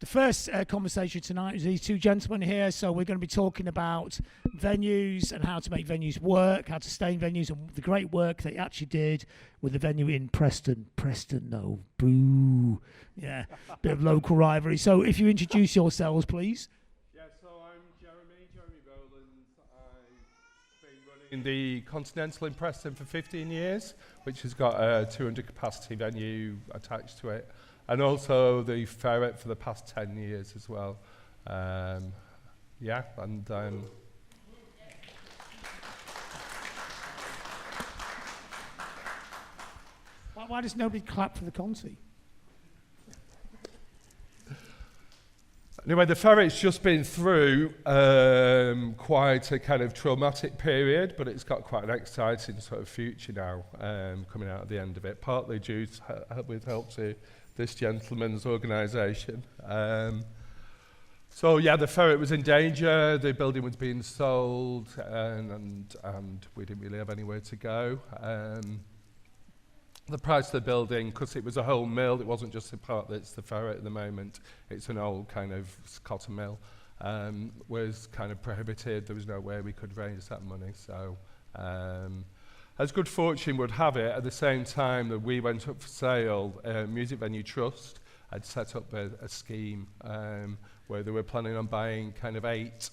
The first conversation tonight is these two gentlemen here, so we're going to be talking about venues and how to make venues work, how to stay in venues, and the great work they actually did with the venue in Preston. Preston, no, boo. Yeah, bit of local rivalry. So if you introduce yourselves, please. Yeah, so I'm Jeremy Rowlands. I've been running the Continental in Preston for 15 years, which has got a 200 capacity venue attached to it. And also the Ferret for the past 10 years as well. Yeah, and why does nobody clap for the Conti? Anyway, the Ferret's just been through quite a kind of traumatic period, but it's got quite an exciting sort of future now coming out at the end of it, partly due to, with help to this gentleman's organisation. So yeah, the Ferret was in danger, the building was being sold, and we didn't really have anywhere to go. The price of the building, because it was a whole mill, it wasn't just the part that's the Ferret at the moment, it's an old kind of cotton mill, was kind of prohibited. There was no way we could raise that money. So as good fortune would have it, at the same time that we went up for sale, Music Venue Trust had set up a scheme where they were planning on buying kind of 8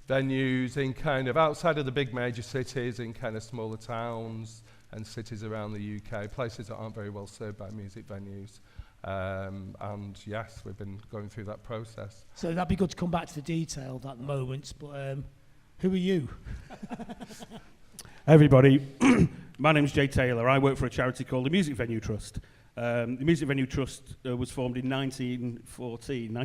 venues in kind of outside of the big major cities, in kind of smaller towns and cities around the UK, places that aren't very well served by music venues. And yes, we've been going through that process. So that'd be good to come back to the detail of that moment, but who are you? Everybody, my name's Jay Taylor. I work for a charity called the Music Venue Trust. The Music Venue Trust was formed in 2014.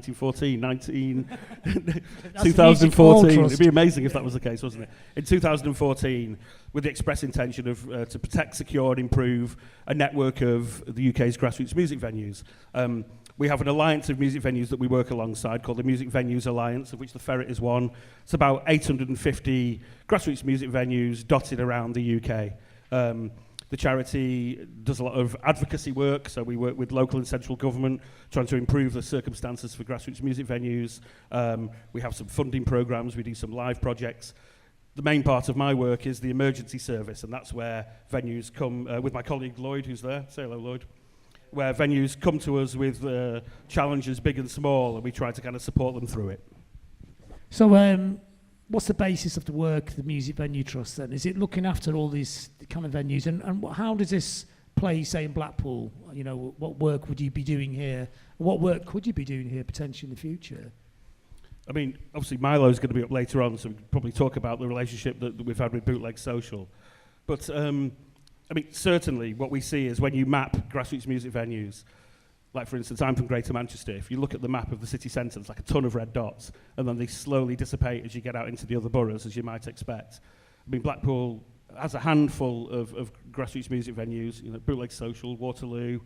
It'd be amazing if that was the case, wasn't it? In 2014, with the express intention of to protect, secure and improve a network of the UK's grassroots music venues. We have an alliance of music venues that we work alongside called the Music Venues Alliance, of which the Ferret is one. It's about 850 grassroots music venues dotted around the UK. The charity does a lot of advocacy work, so we work with local and central government trying to improve the circumstances for grassroots music venues. We have some funding programs, we do some live projects. The main part of my work is the emergency service, and that's where venues come, with my colleague Lloyd, who's there. Say hello, Lloyd. Where venues come to us with challenges big and small, and we try to kind of support them through it. So what's the basis of the work of the Music Venue Trust then? Is it looking after all these kind of venues? And how does this play, say, in Blackpool? You know, what work would you be doing here? What work could you be doing here potentially in the future? I mean, obviously Milo's going to be up later on, so we'll probably talk about the relationship that we've had with Bootleg Social. But I mean, certainly what we see is when you map grassroots music venues, like for instance, I'm from Greater Manchester. If you look at the map of the city centre, there's like a ton of red dots, and then they slowly dissipate as you get out into the other boroughs, as you might expect. I mean, Blackpool has a handful of grassroots music venues, you know, Bootleg Social, Waterloo.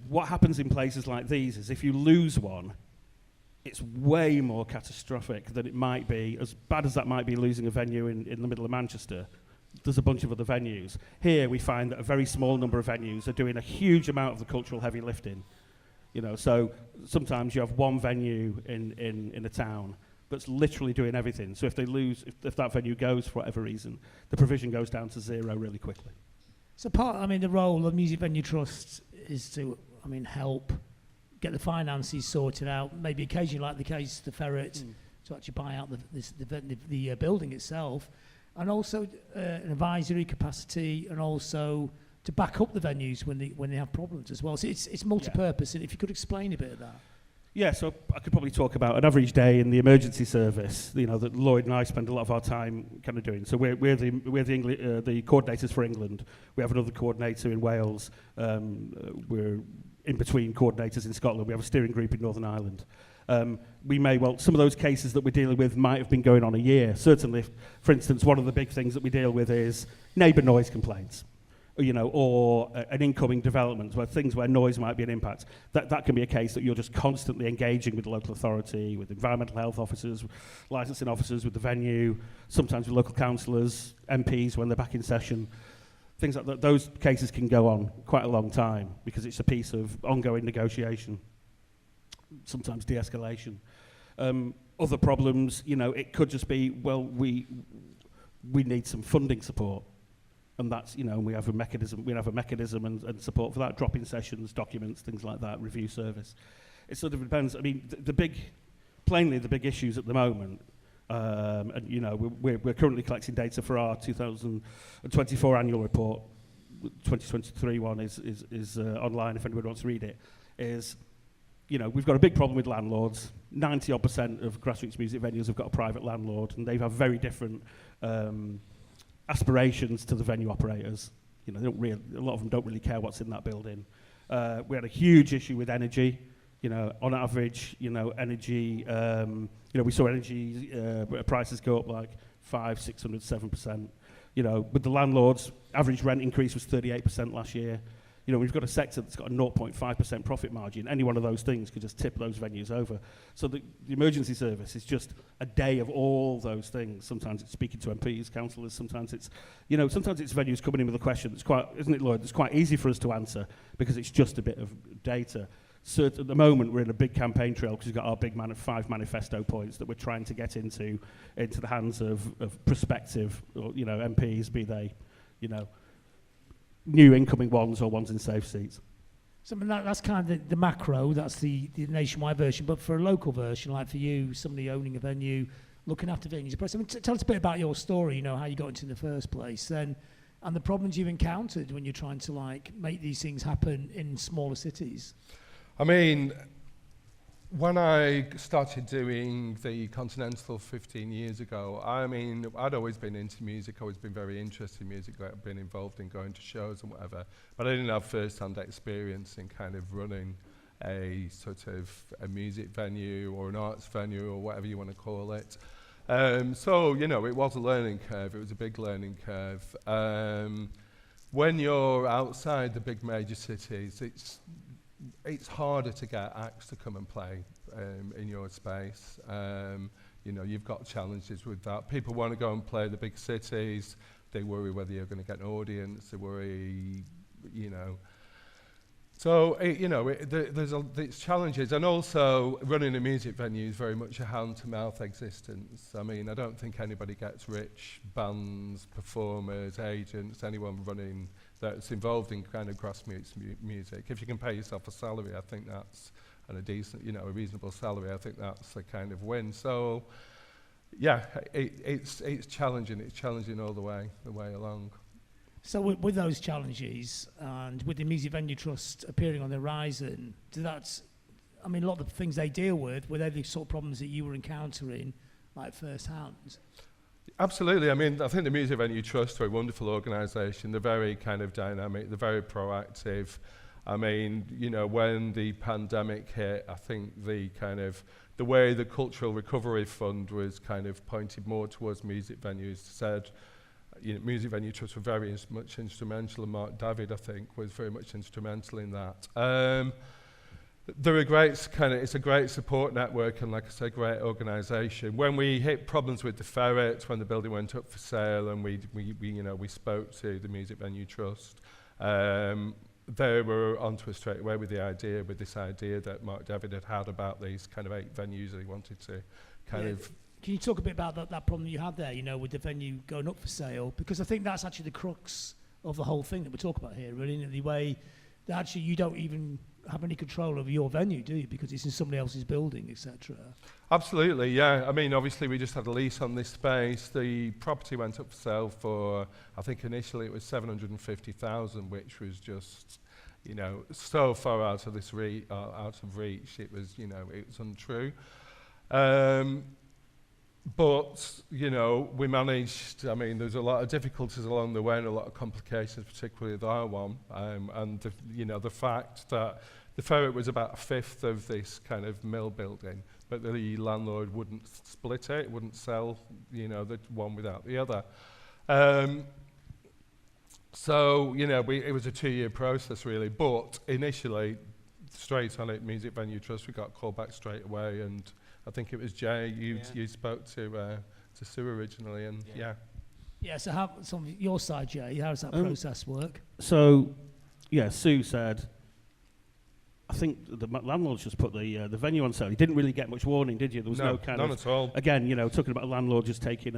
What happens in places like these is if you lose one, it's way more catastrophic than it might be, as bad as that might be losing a venue in the middle of Manchester. There's a bunch of other venues. Here we find that a very small number of venues are doing a huge amount of the cultural heavy lifting. You know, so sometimes you have one venue in a town that's literally doing everything. So if they lose, if that venue goes for whatever reason, the provision goes down to zero really quickly. So the role of Music Venue Trust is to, help get the finances sorted out, maybe occasionally like the case the Ferret, to actually buy out the building itself, and also an advisory capacity, and also to back up the venues when they have problems as well. So it's multi-purpose, and if you could explain a bit of that. Yeah, so I could probably talk about an average day in the emergency service, you know, that Lloyd and I spend a lot of our time kind of doing. So we're the coordinators for England. We have another coordinator in Wales. We're in between coordinators in Scotland. We have a steering group in Northern Ireland. Some of those cases that we're dealing with might have been going on a year. Certainly, for instance, one of the big things that we deal with is neighbour noise complaints, you know, or an incoming development, where noise might be an impact. That can be a case that you're just constantly engaging with the local authority, with environmental health officers, licensing officers, with the venue, sometimes with local councillors, MPs when they're back in session. Things like that. Those cases can go on quite a long time because it's a piece of ongoing negotiation. sometimes de-escalation. Other problems, you know, it could just be, well, we need some funding support. And that's, you know, we have a mechanism and support for that, drop-in sessions, documents, things like that, review service. It sort of depends. I mean, the big issues at the moment, and, you know, we're currently collecting data for our 2024 annual report. 2023 one is online if anyone wants to read it, is, you know, we've got a big problem with landlords. 90% of grassroots music venues have got a private landlord, and they have very different aspirations to the venue operators. You know, a lot of them don't really care what's in that building. We had a huge issue with energy. You know, on average, you know, energy, you know, we saw energy prices go up like 500, 600, 7%. You know, with the landlords, average rent increase was 38% last year. You know, we've got a sector that's got a 0.5% profit margin. Any one of those things could just tip those venues over. So the emergency service is just a day of all those things. Sometimes it's speaking to MPs, councillors. Sometimes it's, you know, sometimes it's venues coming in with a question that's quite, isn't it, Lloyd? It's quite easy for us to answer because it's just a bit of data. So at the moment, we're in a big campaign trail because we've got our big 5 manifesto points that we're trying to get into the hands of prospective, or, you know, MPs, be they, you know, new incoming ones or ones in safe seats. So I mean, that's kind of the macro, that's the nationwide version, but for a local version, like for you, somebody owning a venue, looking after venues, I mean, tell us a bit about your story, you know, how you got into in the first place, and the problems you've encountered when you're trying to, like, make these things happen in smaller cities. I mean, when I started doing the Continental 15 years ago, I mean, I'd always been into music, always been very interested in music, I'd been involved in going to shows and whatever, but I didn't have first-hand experience in kind of running a sort of a music venue or an arts venue or whatever you want to call it. So, you know, it was a learning curve, it was a big learning curve. When you're outside the big major cities, it's harder to get acts to come and play in your space. You know, you've got challenges with that. People want to go and play in the big cities. They worry whether you're going to get an audience. They worry, you know. So, you know, there's challenges. And also, running a music venue is very much a hand-to-mouth existence. I mean, I don't think anybody gets rich, bands, performers, agents, anyone running that's involved in kind of grassroots music. If you can pay yourself a salary, I think that's, and a decent, you know, a reasonable salary, I think that's a kind of win. So, yeah, it's challenging. It's challenging all the way along. So with those challenges and with the Music Venue Trust appearing on the horizon, I mean, a lot of the things they deal with, were they the sort of problems that you were encountering, like first-hand? Absolutely. I mean, I think the Music Venue Trust are a wonderful organisation. They're very kind of dynamic. They're very proactive. I mean, you know, when the pandemic hit, I think the way the Cultural Recovery Fund was kind of pointed more towards music venues, said, you know, Music Venue Trust were very much instrumental, and Mark David, I think, was very much instrumental in that. They're it's a great support network, and like I said, great organisation. When we hit problems with the Ferret, when the building went up for sale, and we spoke to the Music Venue Trust, they were onto us straight away with this idea that Mark David had about these kind of 8 venues that he wanted to kind of. Can you talk a bit about that problem you had there, you know, with the venue going up for sale? Because I think that's actually the crux of the whole thing that we're talking about here, really, in the way that actually you don't even have any control over your venue, do you? Because it's in somebody else's building, etc. Absolutely, yeah. I mean, obviously, we just had a lease on this space. The property went up for sale for, I think initially it was 750,000, which was just, you know, so far out of reach. It was, you know, it was untrue. But, you know, we managed, I mean, there's a lot of difficulties along the way and a lot of complications, particularly with our one. And, the fact that the Ferret was about a fifth of this kind of mill building, but the landlord wouldn't split it, wouldn't sell, you know, the one without the other. So, you know, it was a 2-year process, really. But initially, straight on it, Music Venue Trust, we got called back straight away, and I think it was Jay, you spoke to Sue originally, and yeah. Yeah, so on your side, Jay, how does that process work? So, yeah, Sue said, I think the landlord just put the venue on sale. You didn't really get much warning, did you? There was no kind none of... at all. Again, talking about a landlord just taking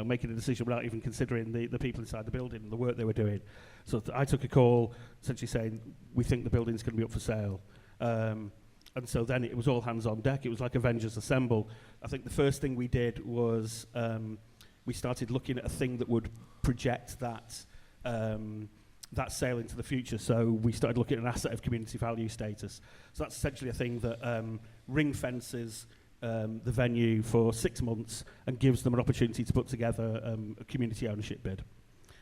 making a decision without even considering the people inside the building and the work they were doing. So I took a call essentially saying, we think the building's going to be up for sale. And so then it was all hands on deck. It was like Avengers Assemble. I think the first thing we did was we started looking at a thing that would project that sale into the future. So we started looking at an asset of community value status. So that's essentially a thing that ring fences the venue for 6 months and gives them an opportunity to put together a community ownership bid.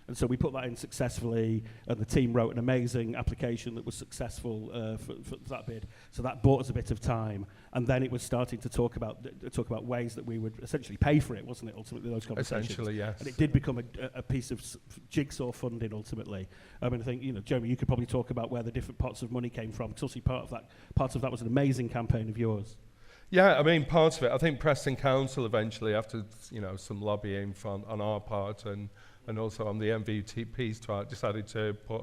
And so we put that in successfully, and the team wrote an amazing application that was successful for that bid. So that bought us a bit of time, and then it was starting to talk about ways that we would essentially pay for it, wasn't it? Ultimately, those conversations. Essentially, yes. And it did become a piece of jigsaw funding. Ultimately, I mean, I think Jeremy, you could probably talk about where the different pots of money came from. Because obviously, part of that was an amazing campaign of yours. Yeah, I mean, part of it. I think Preston Council eventually, after some lobbying on our part and also on the MVTP's part, decided to put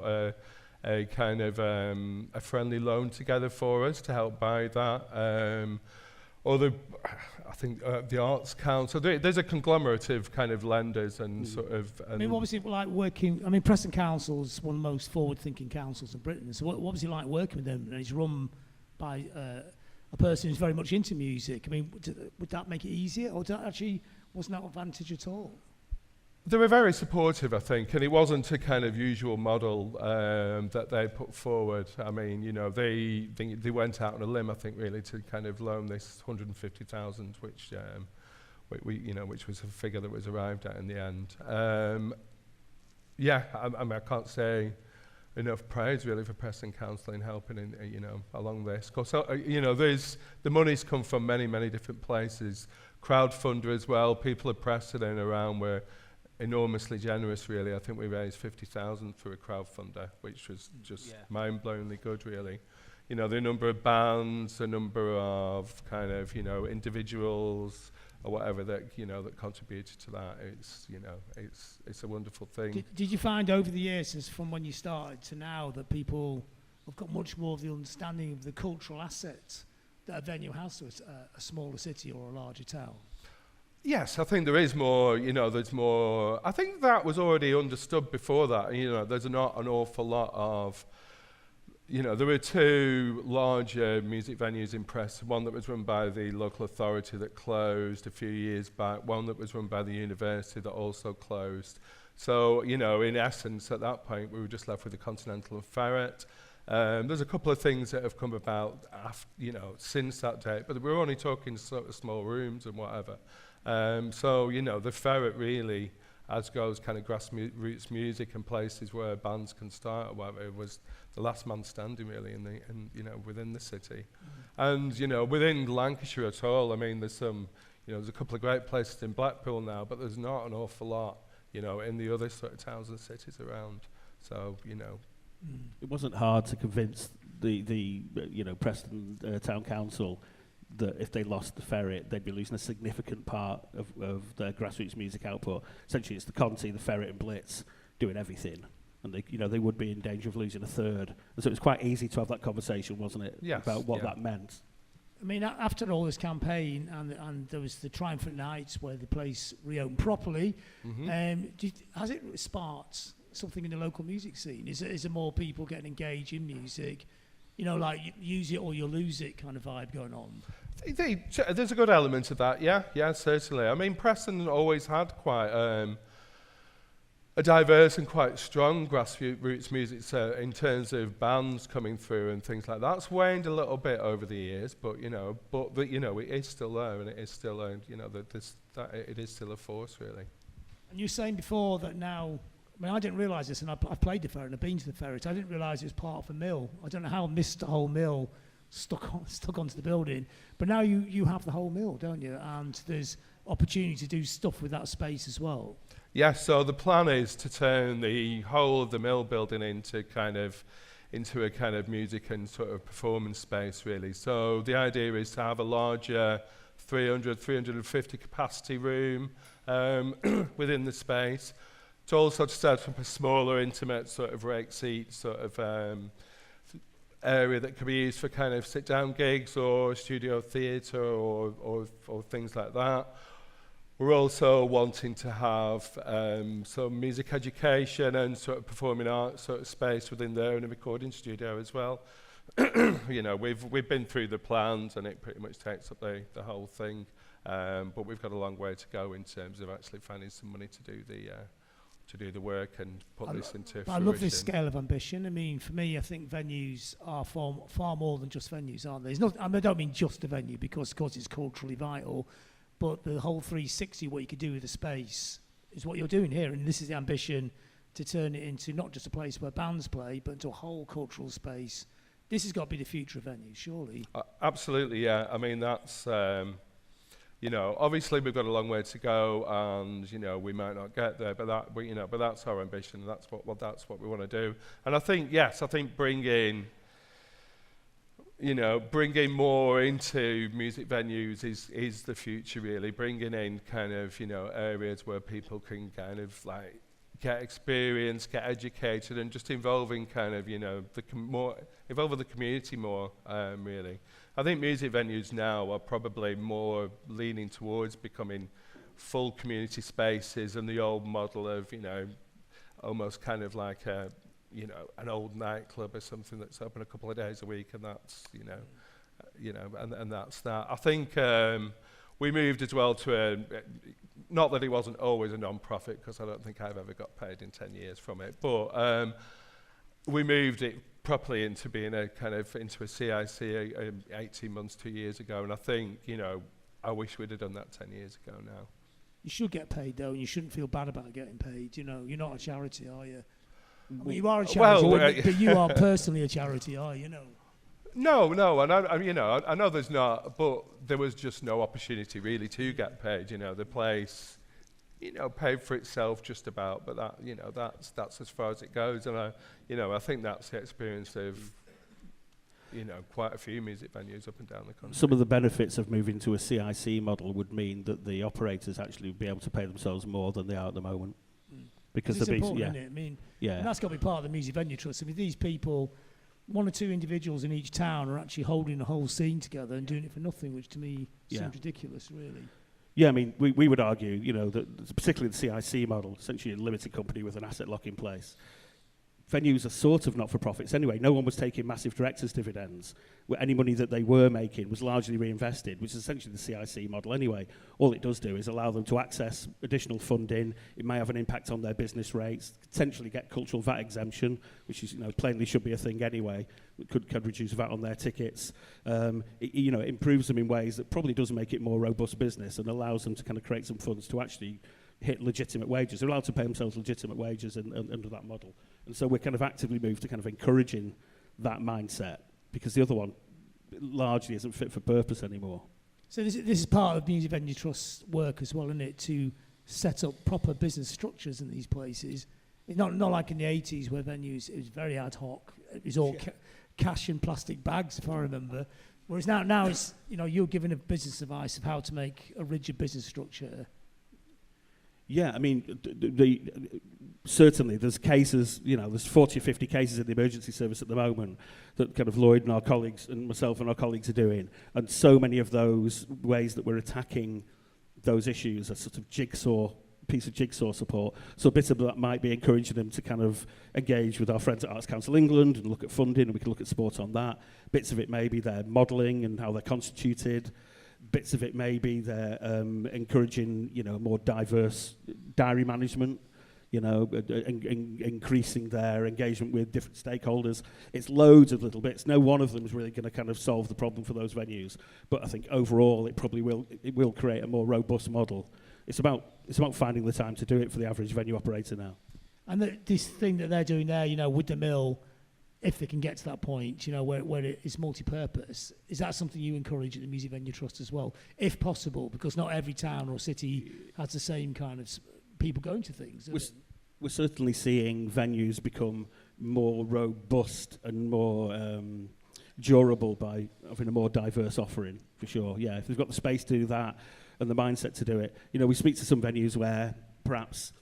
a kind of a friendly loan together for us to help buy that. I think the Arts Council, there's a conglomerate of kind of lenders and sort of... I mean, what was it like working... I mean, Preston Council's one of the most forward-thinking councils in Britain. So what was it like working with them? And it's run by a person who's very much into music. I mean, would that make it easier? Or wasn't that an advantage at all? They were very supportive, I think, and it wasn't a kind of usual model that they put forward. I mean, they went out on a limb, I think, really, to kind of loan this 150,000, which was a figure that was arrived at in the end. I mean, I can't say enough praise really for Preston Council in helping along this. Because the money's come from many different places. Crowdfunder as well. People of Preston and around were enormously generous, really. I think we raised 50,000 through a crowdfunder, which was just mind-blowingly good, really. The number of bands, the number of kind of individuals or whatever that that contributed to that. It's a wonderful thing. Did you find over the years, since from when you started to now, that people have got much more of the understanding of the cultural assets that a venue has to a smaller city or a larger town? Yes, I think there is more, there's more. I think that was already understood before that. There's not an awful lot of, there were two larger music venues in Preston, one that was run by the local authority that closed a few years back, one that was run by the university that also closed. So, in essence, at that point, we were just left with the Continental and Ferret. There's a couple of things that have come about after, since that date, but we're only talking sort of small rooms and whatever. The Ferret really, as goes kind of grassroots music and places where bands can start or whatever, it was the last man standing really within the city. And, within Lancashire at all, I mean, there's there's a couple of great places in Blackpool now, but there's not an awful lot, in the other sort of towns and cities around. So, It wasn't hard to convince the Preston Town Council that if they lost the Ferret, they'd be losing a significant part of their grassroots music output. Essentially, it's the Conti, the Ferret, and Blitz doing everything, and they would be in danger of losing a third. And so it was quite easy to have that conversation, wasn't it? Yes, about what that meant. I mean, after all this campaign, and there was the triumphant nights where the place reopened properly. Has it sparked something in the local music scene? Is there more people getting engaged in music? Like use it or you'll lose it kind of vibe going on? There's a good element of that, yeah, certainly. I mean, Preston always had quite a diverse and quite strong grassroots music in terms of bands coming through and things like that. That's waned a little bit over the years, but it is still there, and it is still it is still a force, really. And you were saying before that now. I mean, I didn't realise this, and I've played the Ferret and I've been to the Ferret. I didn't realise it was part of a mill. I don't know how I missed the whole mill stuck onto the building. But now you have the whole mill, don't you? And there's opportunity to do stuff with that space as well. Yes, so the plan is to turn the whole of the mill building into a kind of music and sort of performance space, really. So the idea is to have a larger 350 capacity room within the space. To also set up a smaller, intimate sort of rake seat, sort of area that could be used for kind of sit-down gigs or studio theatre or things like that. We're also wanting to have some music education and sort of performing arts sort of space within there and a recording studio as well. You know, we've been through the plans and it pretty much takes up the whole thing, but we've got a long way to go in terms of actually finding some money to do the work and put this into fruition. I love this scale of ambition. I mean, for me, I think venues are far more than just venues, aren't they? It's not, I mean, I don't mean just a venue because, of course, it's culturally vital, but the whole 360, what you could do with the space, is what you're doing here. And this is the ambition to turn it into not just a place where bands play, but into a whole cultural space. This has got to be the future of venues, surely. Absolutely, yeah. I mean, that's... you know, obviously we've got a long way to go, and you know we might not get there, but that's our ambition. That's what we want to do. And I think bringing more into music venues is the future, really. Bringing in kind of areas where people can kind of like get experience, get educated, and just involving kind of involving the community more, really. I think music venues now are probably more leaning towards becoming full community spaces, and the old model of, almost kind of like an old nightclub or something that's open a couple of days a week, and that's, and that's that. I think we moved as well to not that it wasn't always a non-profit, because I don't think I've ever got paid in 10 years from it, but we moved it properly into being into a CIC 18 months, 2 years ago, and I think, I wish we'd have done that 10 years ago now. You should get paid, though, and you shouldn't feel bad about getting paid. You're not a charity, are you? I mean, you are a charity, but you are personally a charity, are you? No, and I know there's not, but there was just no opportunity really to get paid. The place, paid for itself just about, but that's as far as it goes, and I think that's the experience of quite a few music venues up and down the country. Some of the benefits of moving to a CIC model would mean that the operators actually would be able to pay themselves more than they are at the moment. Because it's important, isn't it? I mean, and that's got to be part of the music venue trust. I mean, these people, one or two individuals in each town are actually holding the whole scene together and doing it for nothing, which to me seems ridiculous, really. Yeah, I mean, we would argue, that particularly the CIC model, essentially a limited company with an asset lock in place. Venues are sort of not-for-profits anyway. No one was taking massive directors' dividends. Any money that they were making was largely reinvested, which is essentially the CIC model anyway. All it does do is allow them to access additional funding. It may have an impact on their business rates, potentially get cultural VAT exemption, which is, plainly should be a thing anyway. It could reduce VAT on their tickets. It improves them in ways that probably does make it more robust business and allows them to kind of create some funds to actually hit legitimate wages. They're allowed to pay themselves legitimate wages under that model. And so we're kind of actively moved to kind of encouraging that mindset, because the other one largely isn't fit for purpose anymore. So this is part of Music Venue Trust's work as well, isn't it, to set up proper business structures in these places. It's not like in the 80s where venues, it was very ad hoc. It was all cash in plastic bags, if I remember. Whereas now it's, you're giving a business advice of how to make a rigid business structure. Yeah, I mean, certainly there's cases, there's 40 or 50 cases in the emergency service at the moment that kind of Lloyd and our colleagues and myself and our colleagues are doing. And so many of those ways that we're attacking those issues are sort of piece of jigsaw support. So a bit of that might be encouraging them to kind of engage with our friends at Arts Council England and look at funding, and we can look at support on that. Bits of it may be their modelling and how they're constituted. Bits of it may be they're encouraging, more diverse diary management, increasing their engagement with different stakeholders. It's loads of little bits. No one of them is really going to kind of solve the problem for those venues. But I think overall it probably will create a more robust model. It's about finding the time to do it for the average venue operator now. And this thing that they're doing there, with the mill, if they can get to that point, where it is multi-purpose, is that something you encourage at the Music Venue Trust as well, if possible? Because not every town or city has the same kind of people going to things. We're certainly seeing venues become more robust and more durable by having a more diverse offering, for sure. Yeah, if they've got the space to do that and the mindset to do it. We speak to some venues where perhaps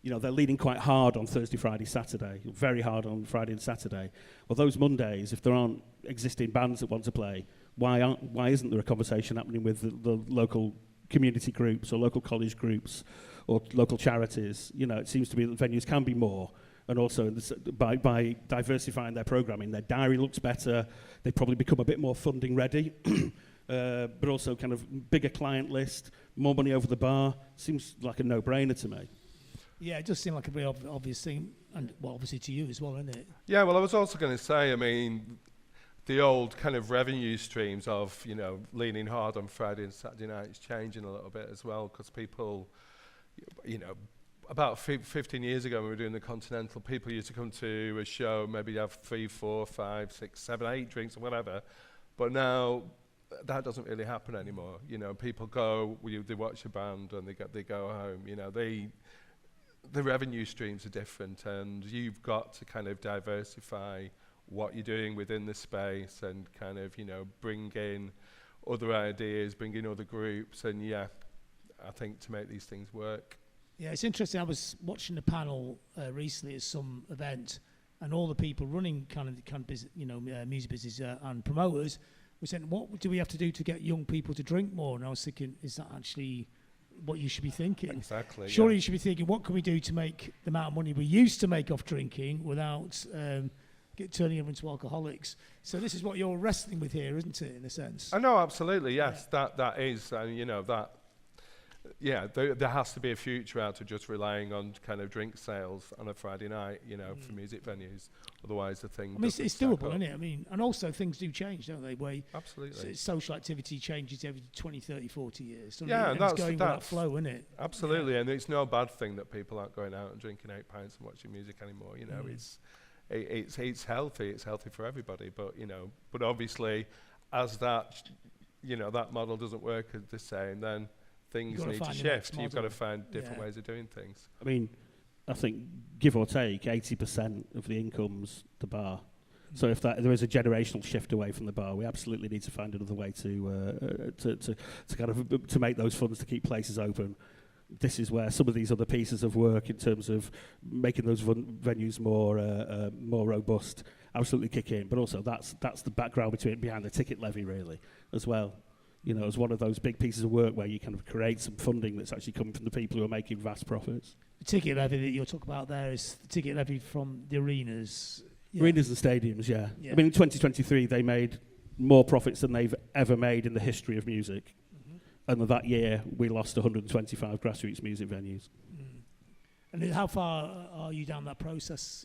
they're leaning quite hard on Thursday, Friday, Saturday, very hard on Friday and Saturday. Well, those Mondays, if there aren't existing bands that want to play, why isn't there a conversation happening with the local community groups or local college groups or local charities? It seems to be that venues can be more. And also, by diversifying their programming, their diary looks better. They probably become a bit more funding ready. But also kind of bigger client list, more money over the bar. Seems like a no-brainer to me. Yeah, it does seem like a very obvious thing, and well, obviously to you as well, isn't it? Yeah, well, I was also going to say, the old kind of revenue streams of, leaning hard on Friday and Saturday night is changing a little bit as well, because people, about 15 years ago when we were doing the Continental, people used to come to a show, maybe have 3, 4, 5, 6, 7, 8 drinks or whatever, but now that doesn't really happen anymore. People go, they watch a band and they go home. The revenue streams are different, and you've got to kind of diversify what you're doing within the space and kind of, bring in other ideas, bring in other groups, and I think to make these things work. Yeah, it's interesting. I was watching a panel recently at some event, and all the people running kind of business, music business and promoters were saying, what do we have to do to get young people to drink more? And I was thinking, is that actually what you should be thinking? Exactly. Surely you should be thinking, what can we do to make the amount of money we used to make off drinking without turning them into alcoholics? So this is what you're wrestling with here, isn't it, in a sense? I know, absolutely, yes. Yeah. That is, there has to be a future out of just relying on kind of drink sales on a Friday night, for music venues. Otherwise, the thing. It's doable, isn't it? And also things do change, don't they? Absolutely. Social activity changes every 20, 30, 40 years. Yeah, and that's going with that flow, isn't it? Absolutely, and it's no bad thing that people aren't going out and drinking 8 pints and watching music anymore. It's healthy. It's healthy for everybody. But obviously, as that that model doesn't work as the same, then things need to shift. You've got to find different ways of doing things. I think, give or take, 80% of the income's the bar. So if there is a generational shift away from the bar, we absolutely need to find another way to kind of to make those funds to keep places open. This is where some of these other pieces of work, in terms of making those venues more robust, absolutely kick in. But also, that's the background behind the ticket levy, really, as well. As one of those big pieces of work where you kind of create some funding that's actually coming from the people who are making vast profits. The ticket levy that you're talking about there is the ticket levy from the arenas. Yeah. Arenas and stadiums, yeah. In 2023, they made more profits than they've ever made in the history of music. And that year, we lost 125 grassroots music venues. And how far are you down that process?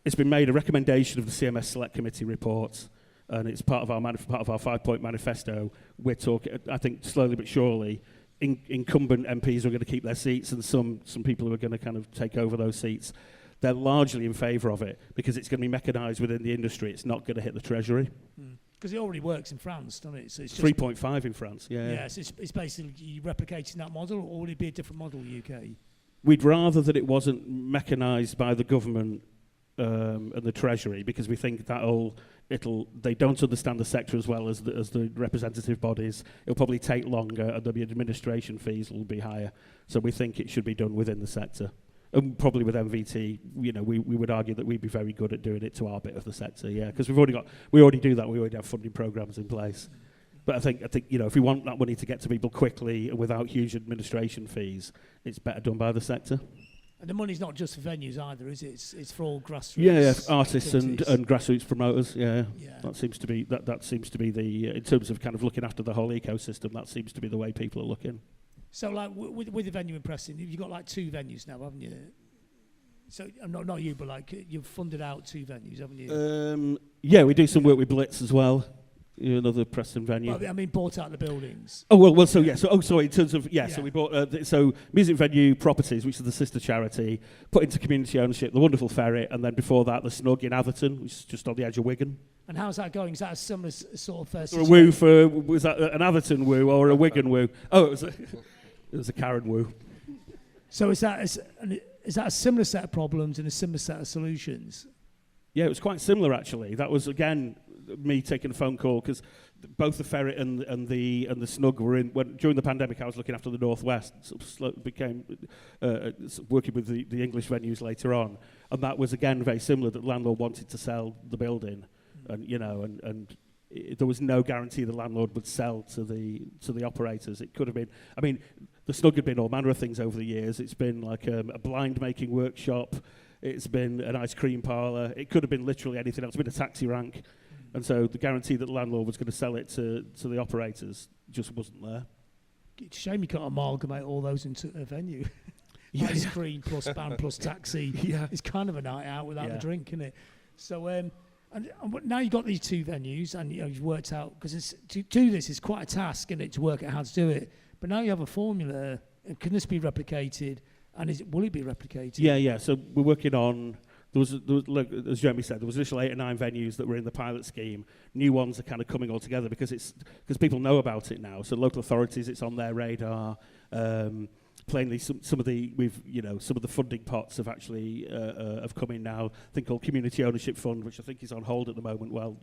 It's been made a recommendation of the CMS Select Committee report, and it's part of our 5-point manifesto. We're talking, I think, slowly but surely, incumbent MPs are going to keep their seats, and some people who are going to kind of take over those seats. They're largely in favour of it because it's going to be mechanised within the industry. It's not going to hit the Treasury. Because it already works in France, doesn't it? So it's 3.5 in France, yeah. Yeah, so it's basically you replicating that model, or would it be a different model in the UK? We'd rather that it wasn't mechanised by the government and the Treasury, because we think they don't understand the sector as well as the representative bodies. It'll probably take longer, and there'll be administration fees will be higher. So we think it should be done within the sector. And probably with MVT, we would argue that we'd be very good at doing it to our bit of the sector, yeah, because we already do that. We already have funding programs in place. But I think if we want that money to get to people quickly and without huge administration fees, it's better done by the sector. And the money's not just for venues either, is it? It's for all grassroots. Yeah, artists and grassroots promoters. Yeah. That seems to be the in terms of kind of looking after the whole ecosystem. That seems to be the way people are looking. So, like with the venue in Preston, you've got like 2 venues now, haven't you? So, not you, but like you've funded out 2 venues, haven't you? Yeah, we do some work with Blitz as well. Another Preston venue. Well, bought out the buildings. Oh well. So yeah. So sorry. In terms of so we bought Music Venue Properties, which is the sister charity, put into community ownership. The wonderful Ferret, and then before that, the Snug in Atherton, which is just on the edge of Wigan. And how's that going? Is that a similar sort of? Or a woo was that an Atherton woo or a Wigan woo? Oh, it was a Karen woo. So is that a similar set of problems and a similar set of solutions? Yeah, it was quite similar actually. That was again me taking a phone call because both the Ferret and the Snug were in during the pandemic. I was looking after the Northwest, sort of became working with the English venues later on, and that was again very similar. That the landlord wanted to sell the building, and there was no guarantee the landlord would sell to the operators. It could have been. I mean, the Snug had been all manner of things over the years. It's been like a blind making workshop. It's been an ice cream parlour. It could have been literally anything else. It's been a taxi rank. And so the guarantee that the landlord was going to sell it to the operators just wasn't there. It's a shame you can't amalgamate all those into a venue. Ice cream plus band plus taxi. Yeah. It's kind of a night out without the drink, isn't it? So and now you've got these two venues, and you've worked out, because to do this is quite a task, isn't it, to work out how to do it. But now you have a formula. Can this be replicated? And will it be replicated? Yeah. So we're working on. There was look, as Jeremy said, there was initially 8 or 9 venues that were in the pilot scheme. New ones are kind of coming all together because people know about it now. So local authorities, it's on their radar. Plainly, some of the funding pots have actually have come in now. A thing called Community Ownership Fund, which I think is on hold at the moment while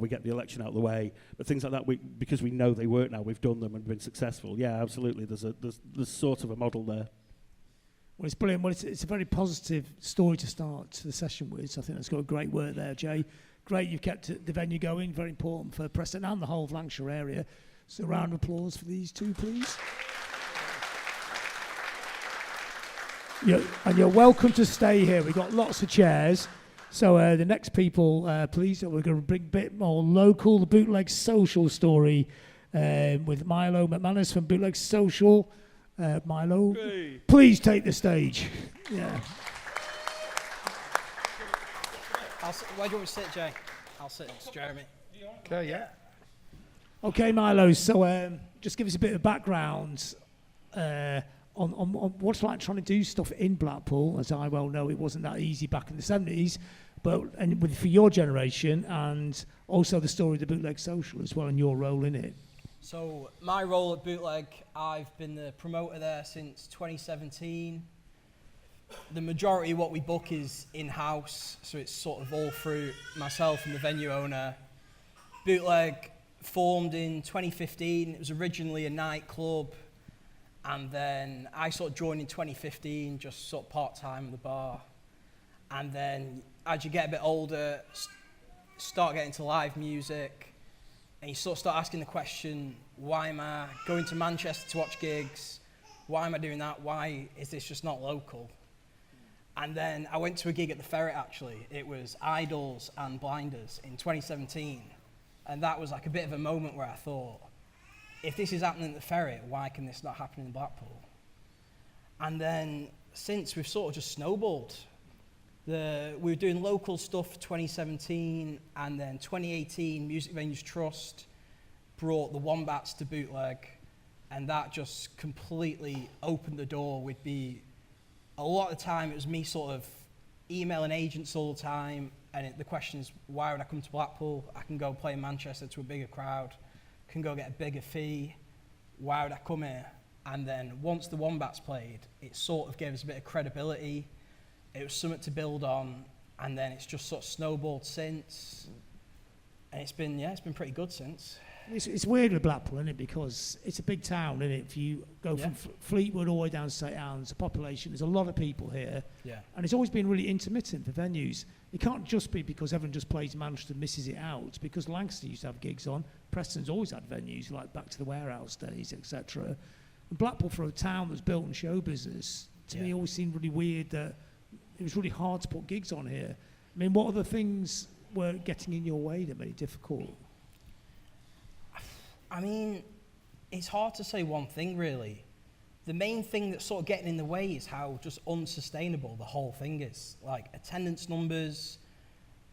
we get the election out of the way. But things like that, because we know they work now, we've done them and been successful. Yeah, absolutely. There's sort of a model there. Well, it's brilliant. Well, it's a very positive story to start the session with. So I think that's got a great work there, Jay. Great, you've kept the venue going. Very important for Preston and the whole of Lancashire area. So a round of applause for these two, please. And you're welcome to stay here. We've got lots of chairs. So the next people, please, we're going to bring a bit more local, the Bootleg Social story with Milo McManus from Bootleg Social. Milo, hey. Please take the stage. Yeah. Where do you want me to sit, Jay? I'll sit next to Jeremy. Okay, yeah. Okay, Milo, so just give us a bit of background on what it's like trying to do stuff in Blackpool. As I well know, it wasn't that easy back in the 70s, but for your generation, and also the story of the Bootleg Social as well, and your role in it. So my role at Bootleg, I've been the promoter there since 2017. The majority of what we book is in-house, so it's sort of all through myself and the venue owner. Bootleg formed in 2015. It was originally a nightclub, and then I sort of joined in 2015, just sort of part-time at the bar. And then as you get a bit older, start getting into live music, and you sort of start asking the question, why am I going to Manchester to watch gigs? Why am I doing that? Why is this just not local? And then I went to a gig at the Ferret, actually. It was Idols and Blinders in 2017. And that was like a bit of a moment where I thought, if this is happening at the Ferret, why can this not happen in Blackpool? And then since, we've sort of just snowballed. We were doing local stuff for 2017, and then 2018, Music Venues Trust brought the Wombats to Bootleg, and that just completely opened the door. A lot of the time, it was me sort of emailing agents all the time, and the question is, why would I come to Blackpool? I can go play in Manchester to a bigger crowd, can go get a bigger fee. Why would I come here? And then once the Wombats played, it sort of gave us a bit of credibility. It was something to build on, and then it's just sort of snowballed since. And it's been pretty good since. It's weird with Blackpool, isn't it? Because it's a big town, isn't it? If you go from Fleetwood all the way down to St Anne's, the population, there's a lot of people here. Yeah. And it's always been really intermittent for venues. It can't just be because everyone just plays Manchester and misses it out, because Lancaster used to have gigs on. Preston's always had venues, like back to the warehouse days, etc. And Blackpool, for a town that's built in show business, to me always seemed really weird that it was really hard to put gigs on here. I mean, what other things were getting in your way that made it difficult? I mean, it's hard to say one thing, really. The main thing that's sort of getting in the way is how just unsustainable the whole thing is. Like, attendance numbers.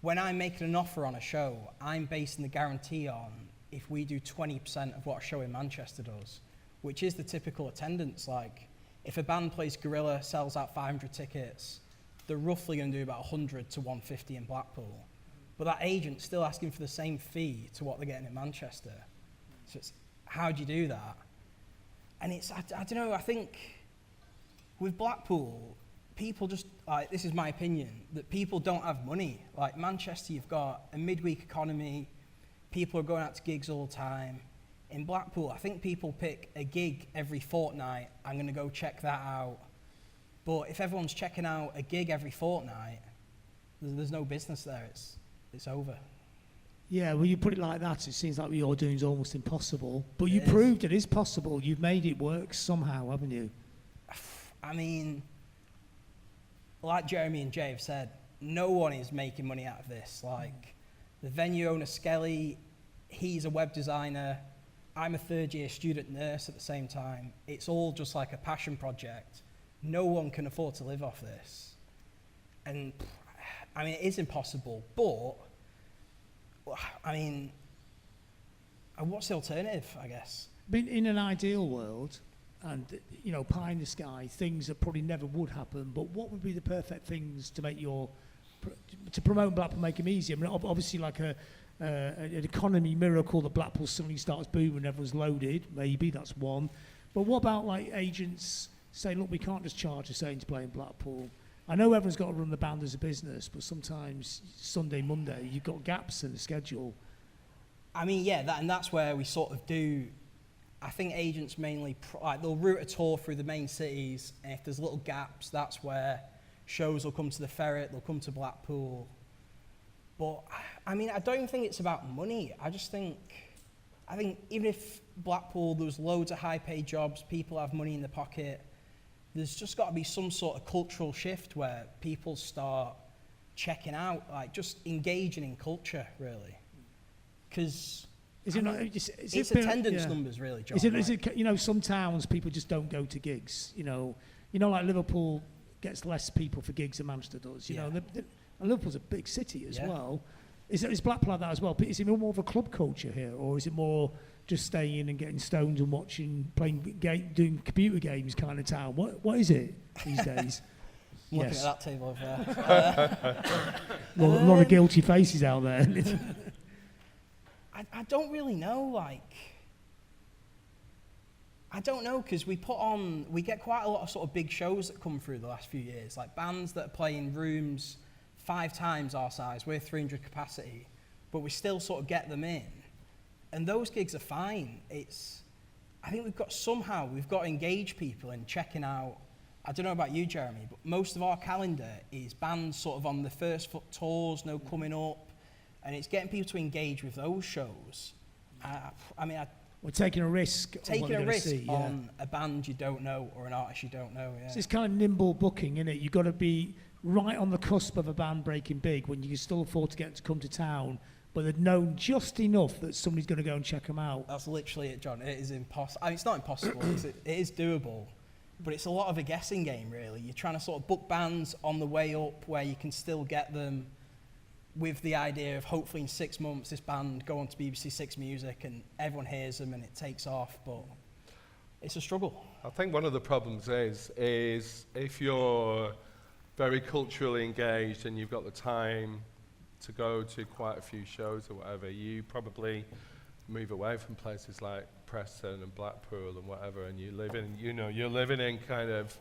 When I'm making an offer on a show, I'm basing the guarantee on if we do 20% of what a show in Manchester does, which is the typical attendance. Like, if a band plays Gorilla, sells out 500 tickets, they're roughly going to do about 100 to 150 in Blackpool. But that agent's still asking for the same fee to what they're getting in Manchester. So it's, how do you do that? And it's, I don't know, I think with Blackpool, people just, like, this is my opinion, that people don't have money. Like Manchester, you've got a midweek economy, people are going out to gigs all the time. In Blackpool, I think people pick a gig every fortnight. I'm going to go check that out. But if everyone's checking out a gig every fortnight, there's no business there. It's over. Yeah, well, you put it like that, it seems like what you're doing is almost impossible. But you It is. proved it is possible. You've made it work somehow, haven't you? I mean, like Jeremy and Jay have said, no one is making money out of this. Like, the venue owner, Skelly, he's a web designer. I'm a third-year student nurse at the same time. It's all just like a passion project. No one can afford to live off this. And, I mean, it is impossible, but, I mean, what's the alternative, I guess? I mean, in an ideal world, and, you know, pie in the sky, things that probably never would happen, but what would be the perfect things to make to promote Blackpool, make them easier? I mean, obviously, like an economy miracle that Blackpool suddenly starts booming and everyone's loaded, maybe, that's one. But what about, like, agents saying, look, we can't just charge a saying to play in Blackpool. I know everyone's got to run the band as a business, but sometimes Sunday, Monday, you've got gaps in the schedule. I mean, yeah, that's where we sort of do. I think agents mainly, like, they'll route a tour through the main cities, and if there's little gaps, that's where shows will come to the Ferret, they'll come to Blackpool. But, I mean, I don't even think it's about money. I think even if Blackpool, there's loads of high-paid jobs, people have money in their pocket, there's just got to be some sort of cultural shift where people start checking out, like, just engaging in culture, really. Because it's attendance numbers, really, John. Is it, you know, some towns, people just don't go to gigs, you know, like Liverpool gets less people for gigs than Manchester does, you know, and Liverpool's a big city as well. Is Blackpool like that as well? But is it more of a club culture here, or is it more just staying and getting stoned and watching, doing computer games kind of town? What is it these days? Looking at that table over there. A lot of guilty faces out there. I don't really know, like, I don't know, because we get quite a lot of sort of big shows that come through the last few years, like bands that are playing rooms 5 times our size, we're 300 capacity, but we still sort of get them in. And those gigs are fine. I think we've got to engage people in checking out. I don't know about you, Jeremy, but most of our calendar is bands sort of on the first foot tours, no coming up, and it's getting people to engage with those shows. We're taking a risk. On a band you don't know or an artist you don't know. Yeah. So it's kind of nimble booking, isn't it? You've got to be right on the cusp of a band breaking big when you can still afford to get them to come to town, but they're known just enough that somebody's going to go and check them out. That's literally it, John. It is impossible. I mean, it's not impossible. It is doable, but it's a lot of a guessing game, really. You're trying to sort of book bands on the way up where you can still get them with the idea of hopefully in 6 months this band go on to BBC Six Music and everyone hears them and it takes off, but it's a struggle. I think one of the problems is if you're very culturally engaged and you've got the time to go to quite a few shows or whatever, you probably move away from places like Preston and Blackpool and whatever, and you live in, you're living in kind of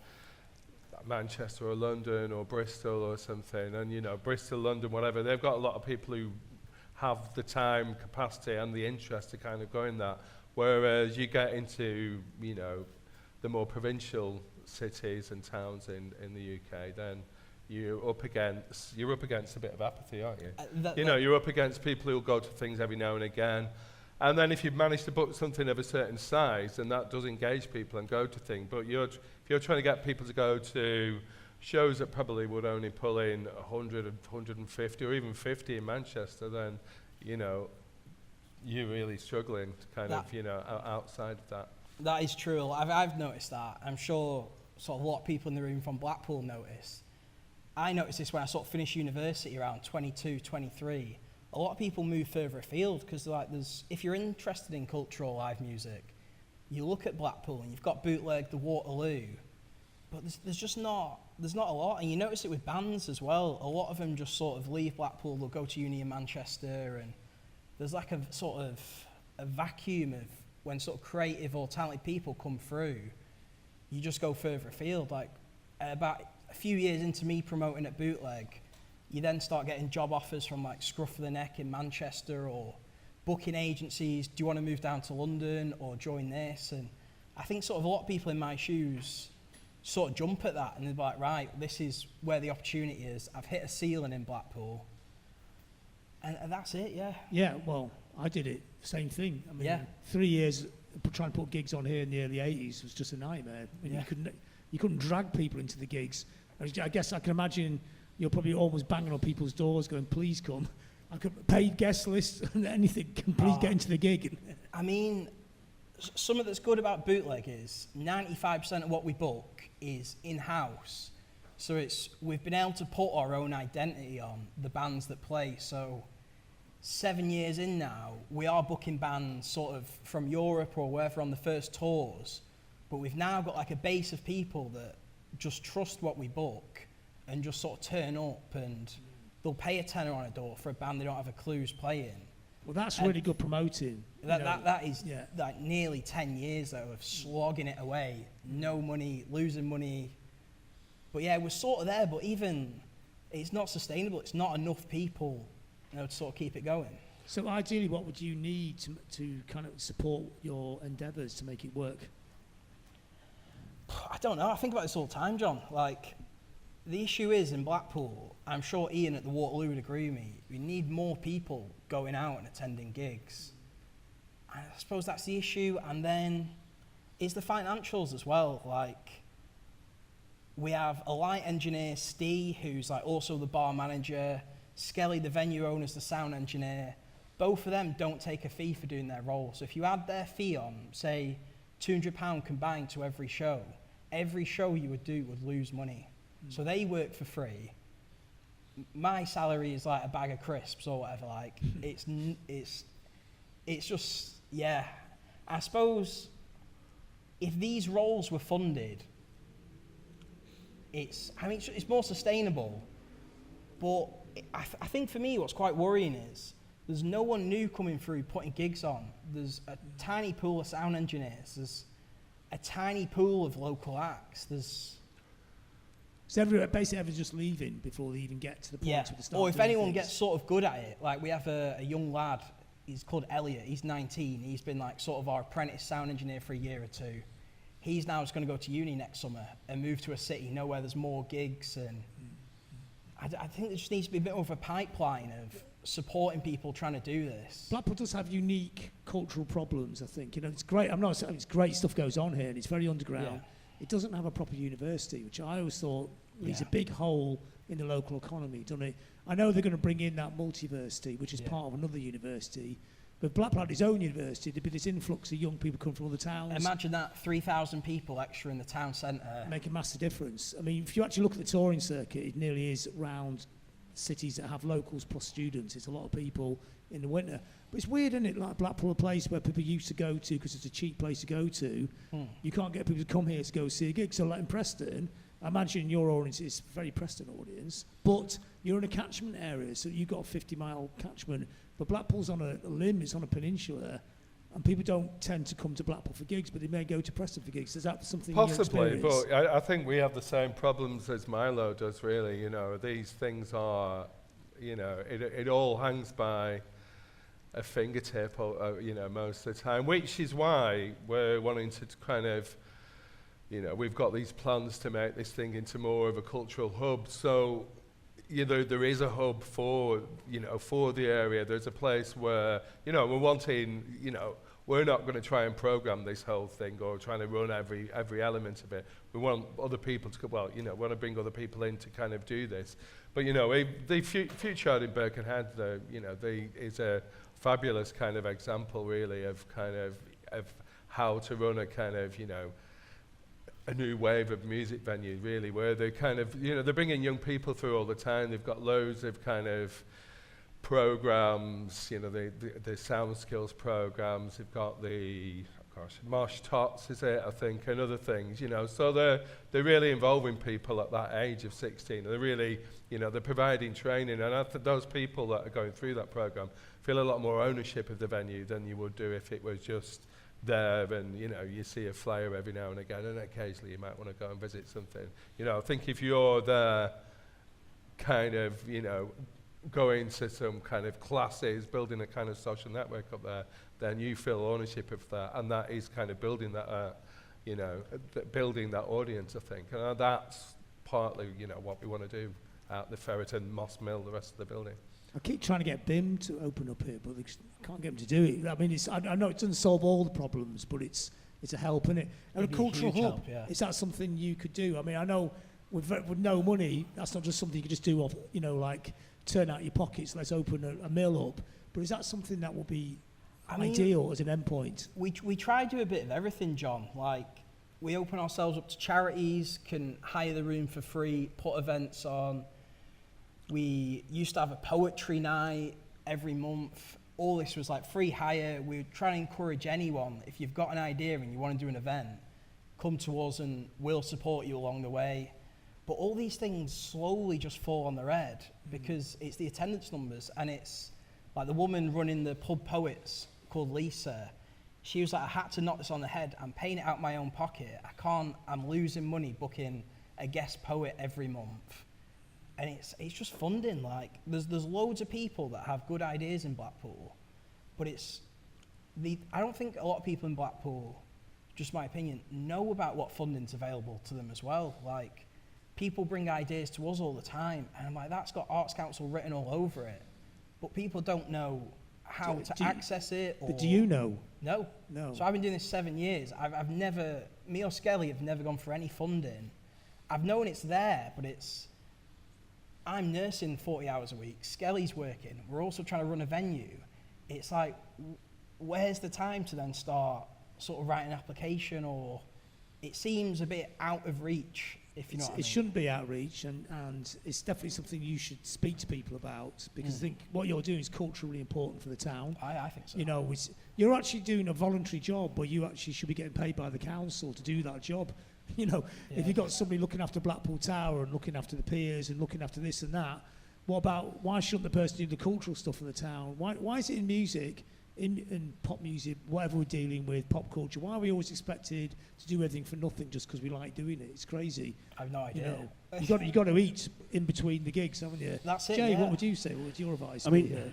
Manchester or London or Bristol or something, and Bristol, London, whatever, they've got a lot of people who have the time, capacity and the interest to kind of go in that, whereas you get into the more provincial cities and towns in the UK, then you're up against a bit of apathy, aren't you? You're up against people who'll go to things every now and again. And then if you've managed to book something of a certain size, then that does engage people and go to things. But if you're trying to get people to go to shows that probably would only pull in 100, 150 or even 50 in Manchester, then, you're really struggling to kind of, outside of that. That is true. I've noticed that. I'm sure sort of a lot of people in the room from Blackpool notice. I noticed this when I sort of finished university around 22, 23. A lot of people move further afield because if you're interested in cultural live music, you look at Blackpool and you've got Bootleg, the Waterloo, but there's not a lot. And you notice it with bands as well. A lot of them just sort of leave Blackpool, they'll go to uni in Manchester, and there's like a sort of a vacuum of when sort of creative or talented people come through, you just go further afield. Like about a few years into me promoting at Bootleg, you then start getting job offers from like Scruff of the Neck in Manchester or booking agencies, do you want to move down to London or join this? And I think sort of a lot of people in my shoes sort of jump at that and they're like, right, this is where the opportunity is. I've hit a ceiling in Blackpool. And that's it, yeah. Yeah, well, I did it. Same thing. I mean, Yeah. 3 years trying to put gigs on here in the early 80s was just a nightmare. I mean, Yeah. you couldn't drag people into the gigs. I guess I can imagine you're probably almost banging on people's doors going, please come. I could paid guest list and anything, can please get into the gig. I mean, something that's good about Bootleg is 95% of what we book is in-house. So we've been able to put our own identity on the bands that play. So 7 years in now, we are booking bands sort of from Europe or wherever on the first tours, but we've now got like a base of people that just trust what we book and just sort of turn up, and they'll pay a tenner on a door for a band they don't have a clue who's playing. Well, that's really good promoting. That is like nearly 10 years though of slogging it away, no money, losing money. But yeah, we're sort of there, but even it's not sustainable. It's not enough people, to sort of keep it going. So ideally, what would you need to kind of support your endeavours to make it work? I don't know. I think about this all the time, John. Like, the issue is in Blackpool, I'm sure Ian at the Waterloo would agree with me, we need more people going out and attending gigs. And I suppose that's the issue. And then it's the financials as well. Like, we have a light engineer, Steve, who's like also the bar manager, Skelly, the venue owner's the sound engineer. Both of them don't take a fee for doing their role. So if you add their fee on, say, £200 combined to every show you would do would lose money. So they work for free. My salary is like a bag of crisps or whatever. Like, it's just, yeah. I suppose if these roles were funded, it's more sustainable. But I think for me, what's quite worrying is there's no one new coming through putting gigs on. There's a tiny pool of sound engineers. There's a tiny pool of local acts. So everyone's just leaving before they even get to the point where they start. Or if doing anyone things. gets sort of good at it, like we have a young lad, he's called Elliot, he's 19, he's been like sort of our apprentice sound engineer for a year or two. He's now just going to go to uni next summer and move to a city, where there's more gigs, and I think there just needs to be a bit more of a pipeline of supporting people trying to do this. Blackpool does have unique cultural problems, I think. It's great. I'm not saying it's great stuff goes on here, and it's very underground. Yeah. It doesn't have a proper university, which I always thought leaves a big hole in the local economy, doesn't it? I know they're going to bring in that multiversity, which is part of another university. But Blackpool had its own university. There'd be this influx of young people coming from other towns. Imagine that, 3,000 people extra in the town centre. Make a massive difference. I mean, if you actually look at the touring circuit, it nearly is round cities that have locals plus students. It's a lot of people in the winter. But it's weird, isn't it? Like Blackpool, a place where people used to go to because it's a cheap place to go to. You can't get people to come here to go see a gig. So like in Preston, I imagine your audience is a very Preston audience, but you're in a catchment area, so you've got a 50-mile catchment. But Blackpool's on a limb, it's on a peninsula, and people don't tend to come to Blackpool for gigs, but they may go to Preston for gigs. Is that something Possibly, you experience? but I think we have the same problems as Milo does, really. These things are, it all hangs by a fingertip, most of the time, which is why we're wanting to kind of, we've got these plans to make this thing into more of a cultural hub. So, there is a hub for the area. There's a place where, we're wanting, we're not going to try and program this whole thing or trying to run every element of it. We want other people to, want to bring other people in to kind of do this. But, the Future in Birkenhead, is a fabulous kind of example, really, of how to run a kind of, a new wave of music venue, really, where they kind of, they're bringing young people through all the time. They've got loads of kind of programs, the sound skills programs. They've got the, Mosh Tots, is it, I think, and other things, So they're really involving people at that age of 16. They're really, they're providing training. And I think those people that are going through that program feel a lot more ownership of the venue than you would do if it was just there and, you see a flyer every now and again, and occasionally you might want to go and visit something. I think if you're there kind of, going to some kind of classes, building a kind of social network up there, then you feel ownership of that, and that is kind of building that, building that audience, I think. And that's partly, what we want to do at the Ferret and Moss Mill, the rest of the building. I keep trying to get BIM to open up here, but I can't get them to do it. I mean, I know it doesn't solve all the problems, but it's a help, isn't it? And a cultural hub, help, yeah. is that something you could do? I mean, I know with no money, that's not just something you could just do off, like turn out your pockets, let's open a mill up. But is that something that would be ideal as an endpoint? We try to do a bit of everything, John. Like, we open ourselves up to charities, can hire the room for free, put events on. We used to have a poetry night every month. All this was like free hire. We're trying to encourage anyone, if you've got an idea and you want to do an event, come to us and we'll support you along the way. But all these things slowly just fall on their head because it's the attendance numbers, and it's like the woman running the pub poets called Lisa. She was like, I had to knock this on the head. I'm paying it out my own pocket. I'm losing money booking a guest poet every month. And it's just funding. Like, there's loads of people that have good ideas in Blackpool, but I don't think a lot of people in Blackpool, just my opinion, know about what funding's available to them as well. Like, people bring ideas to us all the time, and I'm like, that's got Arts Council written all over it, but people don't know how to access it. But do you know? No. So I've been doing this 7 years. I've never, me or Skelly have never gone for any funding. I've known it's there, but I'm nursing 40 hours a week. Skelly's working. We're also trying to run a venue. It's like, where's the time to then start sort of writing an application? Or it seems a bit out of reach, if you know what I mean. It shouldn't be out of reach, and it's definitely something you should speak to people about, because I think what you're doing is culturally important for the town. I think so. You're actually doing a voluntary job, but you actually should be getting paid by the council to do that job. If you've got somebody looking after Blackpool Tower and looking after the piers and looking after this and that, why shouldn't the person do the cultural stuff for the town? Why is it in music, in pop music, whatever we're dealing with, pop culture, why are we always expected to do everything for nothing just because we like doing it? It's crazy. I have no idea. You've got to eat in between the gigs, haven't you? That's it. Jay, yeah. what would you say? What would your advice I be? mean,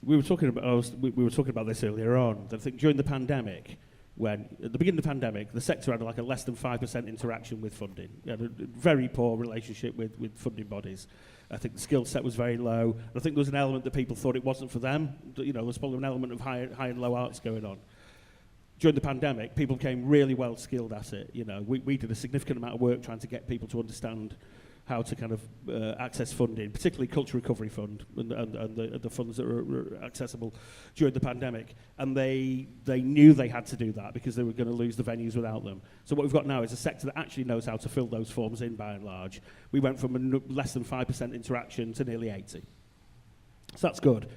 we were talking about this earlier on. I think during the pandemic, when at the beginning of the pandemic, the sector had like a less than 5% interaction with funding. It had a very poor relationship with funding bodies. I think the skill set was very low. And I think there was an element that people thought it wasn't for them. There was probably an element of high and low arts going on. During the pandemic, people became really well skilled at it. We did a significant amount of work trying to get people to understand how to kind of access funding, particularly Culture Recovery Fund and the funds that were accessible during the pandemic. And they knew they had to do that because they were going to lose the venues without them. So what we've got now is a sector that actually knows how to fill those forms in by and large. We went from less than 5% interaction to nearly 80%. So that's good.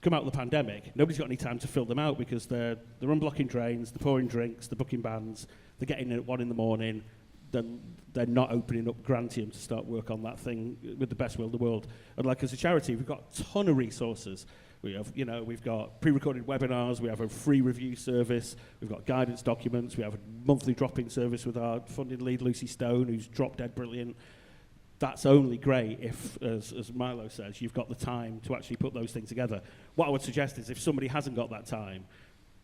Come out of the pandemic, nobody's got any time to fill them out because they're unblocking drains, they're pouring drinks, they're booking bands, they're getting in at 1 a.m, then they're not opening up Grantium to start work on that thing with the best will in the world. And like as a charity, we've got a ton of resources. We've got pre-recorded webinars, we have a free review service, we've got guidance documents, we have a monthly drop-in service with our funding lead, Lucy Stone, who's drop dead brilliant. That's only great if, as Milo says, you've got the time to actually put those things together. What I would suggest is if somebody hasn't got that time,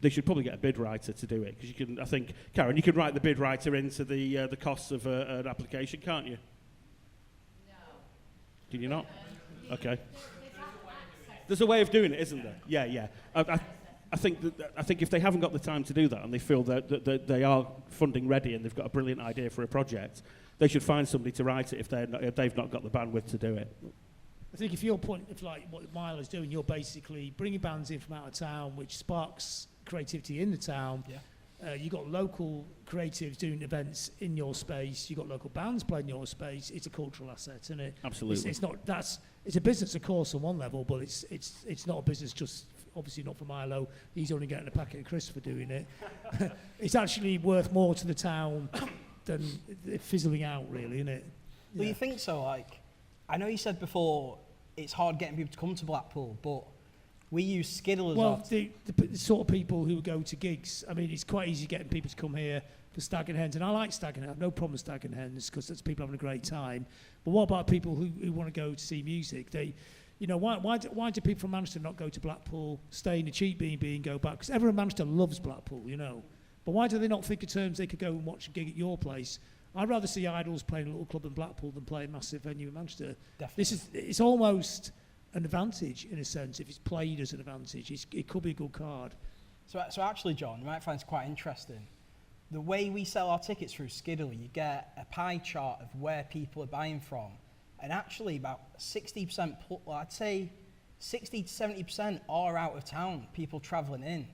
they should probably get a bid writer to do it, because you can. I think, Karen, you can write the bid writer into the costs of an application, can't you? No. Can you not? Okay. There's a way of doing it, isn't there? Yeah. I think if they haven't got the time to do that and they feel that they are funding ready and they've got a brilliant idea for a project, they should find somebody to write it if they've not got the bandwidth to do it. I think if like what Milo's doing, you're basically bringing bands in from out of town, which sparks creativity in the town. Yeah. You've got local creatives doing events in your space. You've got local bands playing your space. It's a cultural asset, isn't it? Absolutely. It's a business, of course, on one level, but it's not a business just, obviously not for Milo. He's only getting a packet of crisps for doing it. It's actually worth more to the town than it fizzling out, really, isn't it? Well, you think so? Like, I know you said before it's hard getting people to come to Blackpool, but we use Skiddle as well. The sort of people who go to gigs, I mean, it's quite easy getting people to come here for Stag and Hens, and I like Stag and Hens. I have no problem with Stag and Hens because that's people having a great time. But what about people who want to go to see music? You know, why do people from Manchester not go to Blackpool, stay in the cheap B&B and go back? Because everyone in Manchester loves Blackpool, you know. But why do they not think of terms they could go and watch a gig at your place? I'd rather see Idols playing a little club in Blackpool than play a massive venue in Manchester. Definitely. It's almost an advantage in a sense. If it's played as an advantage, it could be a good card. So actually, John, you might find this quite interesting. The way we sell our tickets through Skiddle, you get a pie chart of where people are buying from. And actually about 60%, well, I'd say 60 to 70% are out of town, people travelling in.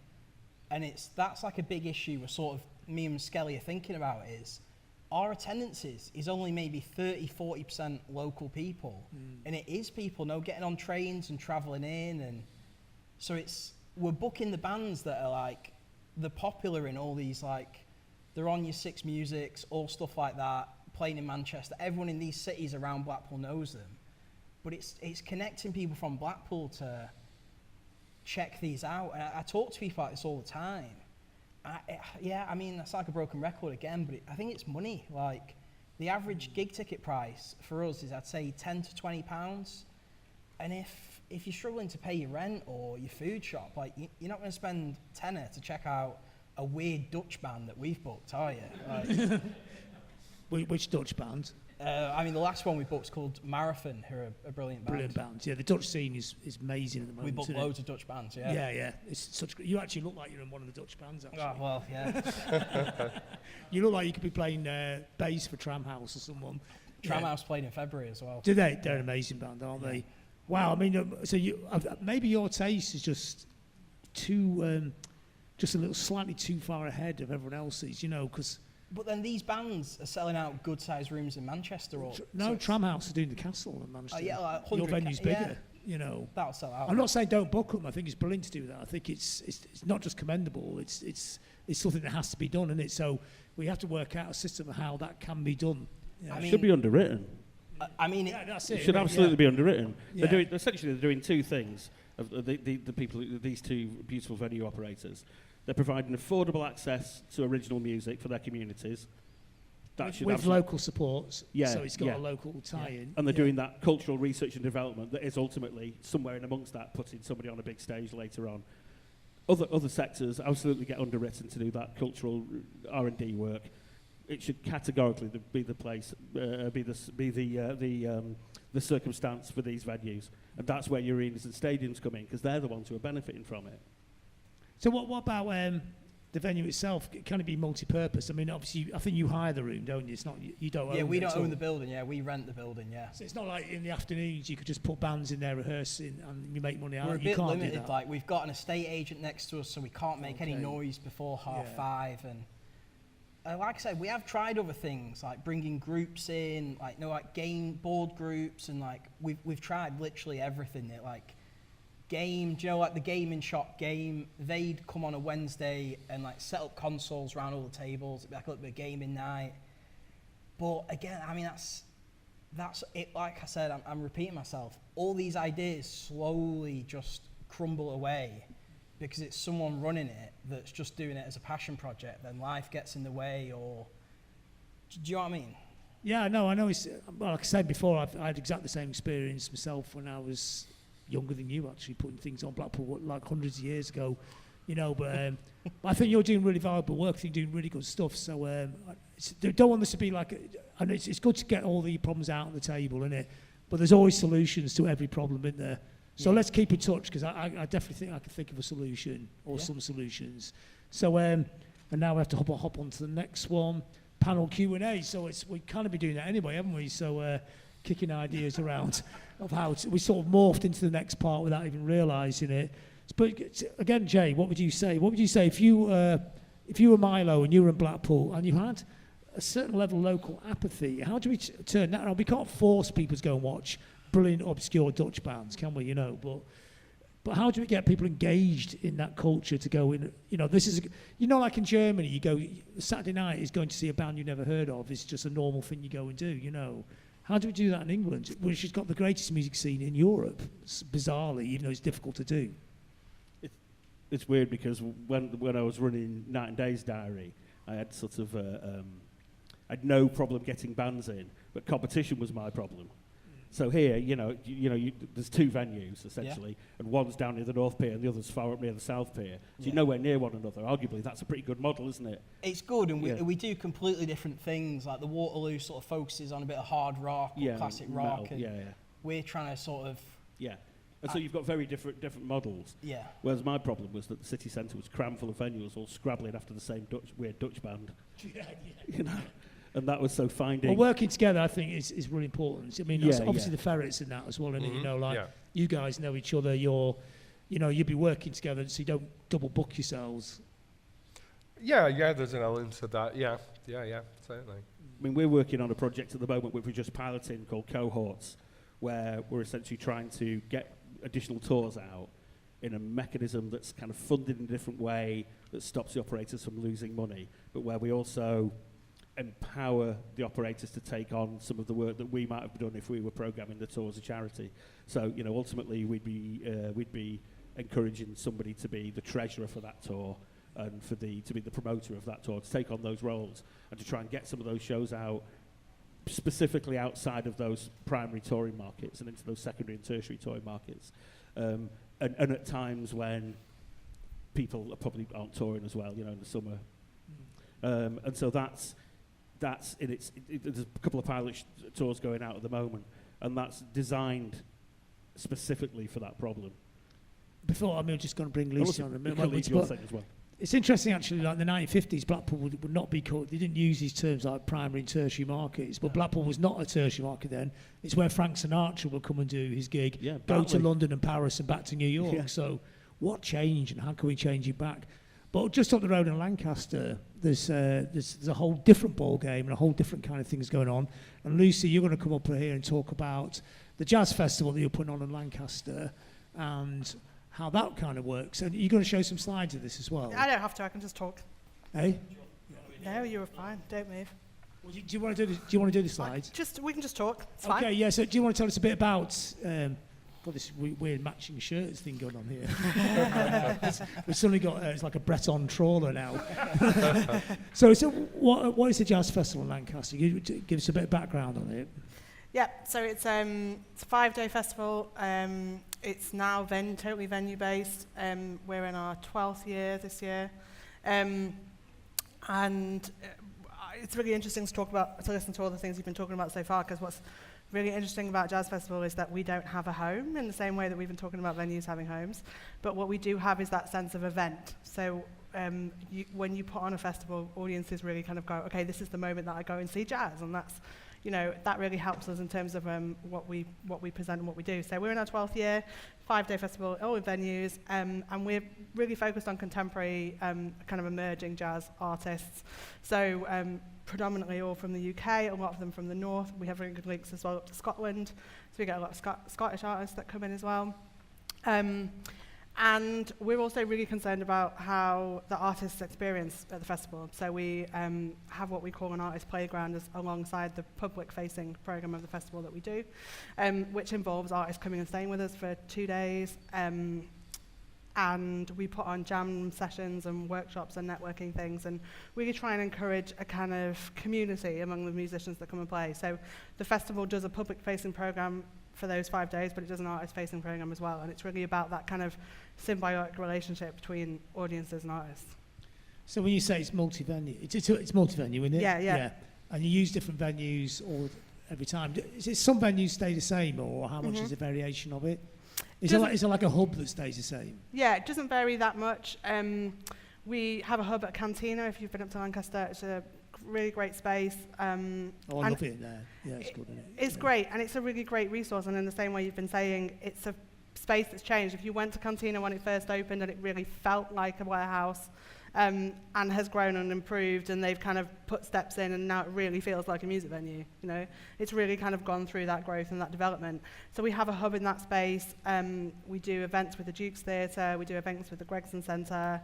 And that's like a big issue we're sort of, me and Skelly are thinking about is, our attendances is only maybe 30, 40% local people. And it is people, getting on trains and travelling in. And so we're booking the bands that are like, they're popular in all these, like, they're on your Six Musics, all stuff like that, playing in Manchester. Everyone in these cities around Blackpool knows them. But it's connecting people from Blackpool to check these out. And I talk to people like this all the time. I mean, that's like a broken record again, but I think it's money. Like, the average gig ticket price for us is, I'd say, £10 to £20. And if you're struggling to pay your rent or your food shop, like, you're not going to spend tenner to check out a weird Dutch band that we've booked, are you? Like, Which Dutch band? I mean, the last one we booked is called Marathon, who are a brilliant band. Brilliant band. Yeah, the Dutch scene is amazing at the moment. We booked loads of Dutch bands, yeah. Yeah. It's such. You actually look like you're in one of the Dutch bands, actually. Oh, well, yeah. You look like you could be playing bass for Tramhouse or someone. Tramhouse played in February as well. Do they? They're an amazing band, aren't they? Wow. I mean, so maybe your taste is just too, just a little slightly too far ahead of everyone else's, you know, because. But then these bands are selling out good-sized rooms in Manchester. Tramhouse are doing the Castle in Manchester. Yeah, like your venue's bigger, you know. That'll sell out. I'm not saying don't book them. I think it's brilliant to do that. I think it's not just commendable. It's something that has to be done, isn't it? So we have to work out a system of how that can be done. I mean, it should be underwritten. I mean, that's it should absolutely be underwritten. Yeah. They're doing two things. The people, these two beautiful venue operators. They're providing affordable access to original music for their communities. With local supports, yeah, so it's got a local tie-in. And they're doing that cultural research and development that is ultimately somewhere in amongst that, putting somebody on a big stage later on. Other sectors absolutely get underwritten to do that cultural R&D work. It should categorically be the place, the circumstance for these venues, and that's where your arenas and stadiums come in, because they're the ones who are benefiting from it. So what about the venue itself? Can it be multi-purpose? I mean, obviously, I think you hire the room, don't you? It's not you don't. Yeah, own we it don't own the building. Yeah, we rent the building. Yeah. So it's not like in the afternoons you could just put bands in there rehearsing and you make money out. We're a you bit can't limited. do that. Like, we've got an estate agent next to us, so we can't make any noise before 5:30. And like I said, we have tried other things like bringing groups in, like game board groups, and like we've tried literally everything. Game, like the gaming shop Game, they'd come on a Wednesday and like set up consoles around all the tables. It'd be like a little bit of gaming night. But again, I mean, that's it. Like I said, I'm repeating myself. All these ideas slowly just crumble away because it's someone running it that's just doing it as a passion project. Then life gets in the way, or do you know what I mean? Yeah, no, I know. Well, like I said before, I had exactly the same experience myself when I was younger than you, actually, putting things on Blackpool like hundreds of years ago, you know. But I think you're doing really valuable work. I think you're doing really good stuff. So I don't want this to be like, and it's good to get all the problems out on the table, isn't it? But there's always solutions to every problem, isn't there? So let's keep in touch, because I definitely think I can think of a solution or some solutions. So and now we have to hop on to the next one, panel Q&A. So we kind of be doing that anyway, haven't we? So kicking ideas around of how we sort of morphed into the next part without even realising it. But again, Jay, what would you say? What would you say if you were Milo and you were in Blackpool and you had a certain level of local apathy? How do we turn that around? We can't force people to go and watch brilliant obscure Dutch bands, can we? You know, but how do we get people engaged in that culture to go in? You know, this is, you know, like in Germany, you go Saturday night is going to see a band you never heard of. It's just a normal thing you go and do. You know. How do we do that in England, which has got the greatest music scene in Europe, bizarrely, even though it's difficult to do? It's weird because when I was running Night and Day's diary, I had sort of I had no problem getting bands in, but competition was my problem. So here, there's two venues essentially, and one's down near the North Pier and the other's far up near the South Pier. So you're nowhere near one another. Arguably, that's a pretty good model, isn't it? It's good, and we do completely different things. Like the Waterloo sort of focuses on a bit of hard rock, or classic rock, metal, and we're trying to sort of and so you've got very different models. Yeah. Whereas my problem was that the city centre was crammed full of venues, all scrabbling after the same weird Dutch band. And that was so finding. Well, working together, I think, is really important. I mean, obviously the Ferrets in that as well, and you guys know each other. You'll be working together, so you don't double book yourselves. Yeah, there's an element of that. Yeah, certainly. I mean, we're working on a project at the moment which we're just piloting called Cohorts, where we're essentially trying to get additional tours out in a mechanism that's kind of funded in a different way that stops the operators from losing money, but where we also empower the operators to take on some of the work that we might have done if we were programming the tour as a charity. So, ultimately we'd be encouraging somebody to be the treasurer for that tour and to be the promoter of that tour, to take on those roles and to try and get some of those shows out specifically outside of those primary touring markets and into those secondary and tertiary touring markets. And at times when people probably aren't touring as well, in the summer. And so that's there's a couple of pilot tours going out at the moment, and that's designed specifically for that problem. Before, I'm just going to bring Lucy on a minute. As well. It's interesting, actually, like the 1950s, Blackpool would not be called, they didn't use these terms like primary and tertiary markets, but Blackpool was not a tertiary market then. It's where Frank Sinatra would come and do his gig, go to London and Paris and back to New York. Yeah. So what changed, and how can we change it back? But just up the road in Lancaster, there's a whole different ball game and a whole different kind of things going on. And Lucy, you're going to come up here and talk about the jazz festival that you're putting on in Lancaster and how that kind of works. And you're going to show some slides of this as well. I don't have to. I can just talk. Hey? No, you were fine. Don't move. Well, do you want to do the slides? We can just talk. It's okay. fine. Yeah. So do you want to tell us a bit about this weird matching shirts thing going on here? We've suddenly got it's like a Breton trawler now. So what is the Jazz Festival in Lancaster? Give us a bit of background on it. Yeah, so it's a 5-day festival. It's now totally venue-based. We're in our 12th year this year. And it's really interesting to listen to all the things you've been talking about so far, because what's really interesting about Jazz Festival is that we don't have a home in the same way that we've been talking about venues having homes. But what we do have is that sense of event. So when you put on a festival, audiences really kind of go, okay, this is the moment that I go and see jazz, and that's, that really helps us in terms of what we present and what we do. So we're in our 12th year, 5-day festival, all in venues, and we're really focused on contemporary, kind of emerging jazz artists. So predominantly all from the UK, a lot of them from the north. We have very good links as well up to Scotland, so we get a lot of Scottish artists that come in as well. And we're also really concerned about how the artists experience at the festival. So we have what we call an artist playground alongside the public-facing program of the festival that we do, which involves artists coming and staying with us for 2 days. And we put on jam sessions and workshops and networking things, and really try and encourage a kind of community among the musicians that come and play. So the festival does a public-facing program for those 5 days, but it does an artist-facing program as well, and it's really about that kind of symbiotic relationship between audiences and artists. So when you say it's multi-venue, it's multi-venue, isn't it? Yeah. And you use different venues every time. Is it some venues stay the same, or how much is a variation of it? Is it like a hub that stays the same? Yeah, it doesn't vary that much. We have a hub at Cantina, if you've been up to Lancaster. It's a really great space. I love it there. Yeah, it's good, isn't it? It's great, and it's a really great resource, and in the same way you've been saying, it's a space that's changed. If you went to Cantina when it first opened, and it really felt like a warehouse, and has grown and improved, and they've kind of put steps in, and now it really feels like a music venue. It's really kind of gone through that growth and that development. So we have a hub in that space. We do events with the Duke's Theatre. We do events with the Gregson Centre.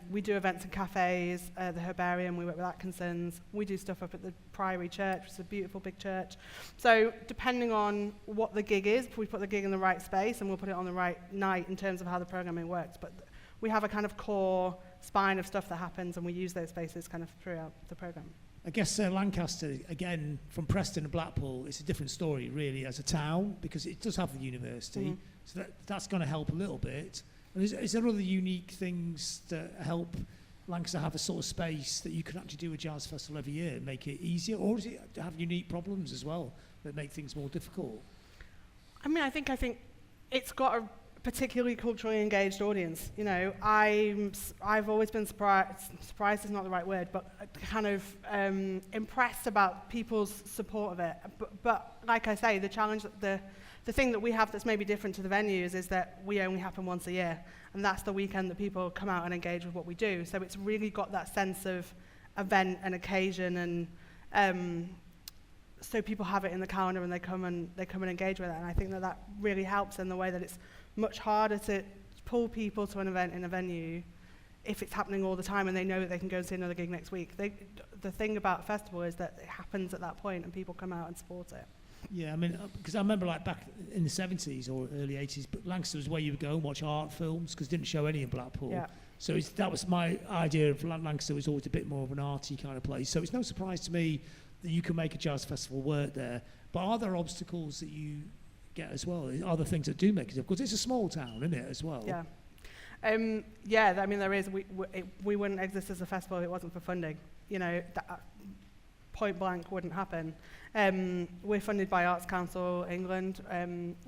We do events in cafes, the Herbarium. We work with Atkinson's. We do stuff up at the Priory Church, which is a beautiful big church. So depending on what the gig is, we put the gig in the right space, and we'll put it on the right night in terms of how the programming works. But we have a kind of core spine of stuff that happens, and we use those spaces kind of throughout the program. I guess Lancaster, again, from Preston and Blackpool, it's a different story, really, as a town, because it does have the university. So that's going to help a little bit. And is there other unique things that help Lancaster have a sort of space that you can actually do a jazz festival every year and make it easier? Or does it have unique problems as well that make things more difficult? I mean, I think it's got a particularly culturally engaged audience. You know, I've always been surprised is not the right word, but kind of impressed about people's support of it. But like I say, the challenge, the thing that we have that's maybe different to the venues is that we only happen once a year, and that's the weekend that people come out and engage with what we do. So it's really got that sense of event and occasion, and so people have it in the calendar and they come and engage with it. And I think that really helps in the way that it's much harder to pull people to an event in a venue if it's happening all the time and they know that they can go and see another gig next week. The thing about a festival is that it happens at that point and people come out and support it. Yeah, I mean, because I remember like back in the 70s or early 80s, but Lancaster was where you would go and watch art films, because didn't show any in Blackpool. Yeah. So that was my idea of Lancaster, was always a bit more of an arty kind of place. So it's no surprise to me that you can make a jazz festival work there. But are there obstacles that you get as well? Are there things that do make it difficult? Because it's a small town, isn't it, as well? Yeah. Yeah, I mean, there is. We wouldn't exist as a festival if it wasn't for funding. You know, that point blank wouldn't happen. We're funded by Arts Council England.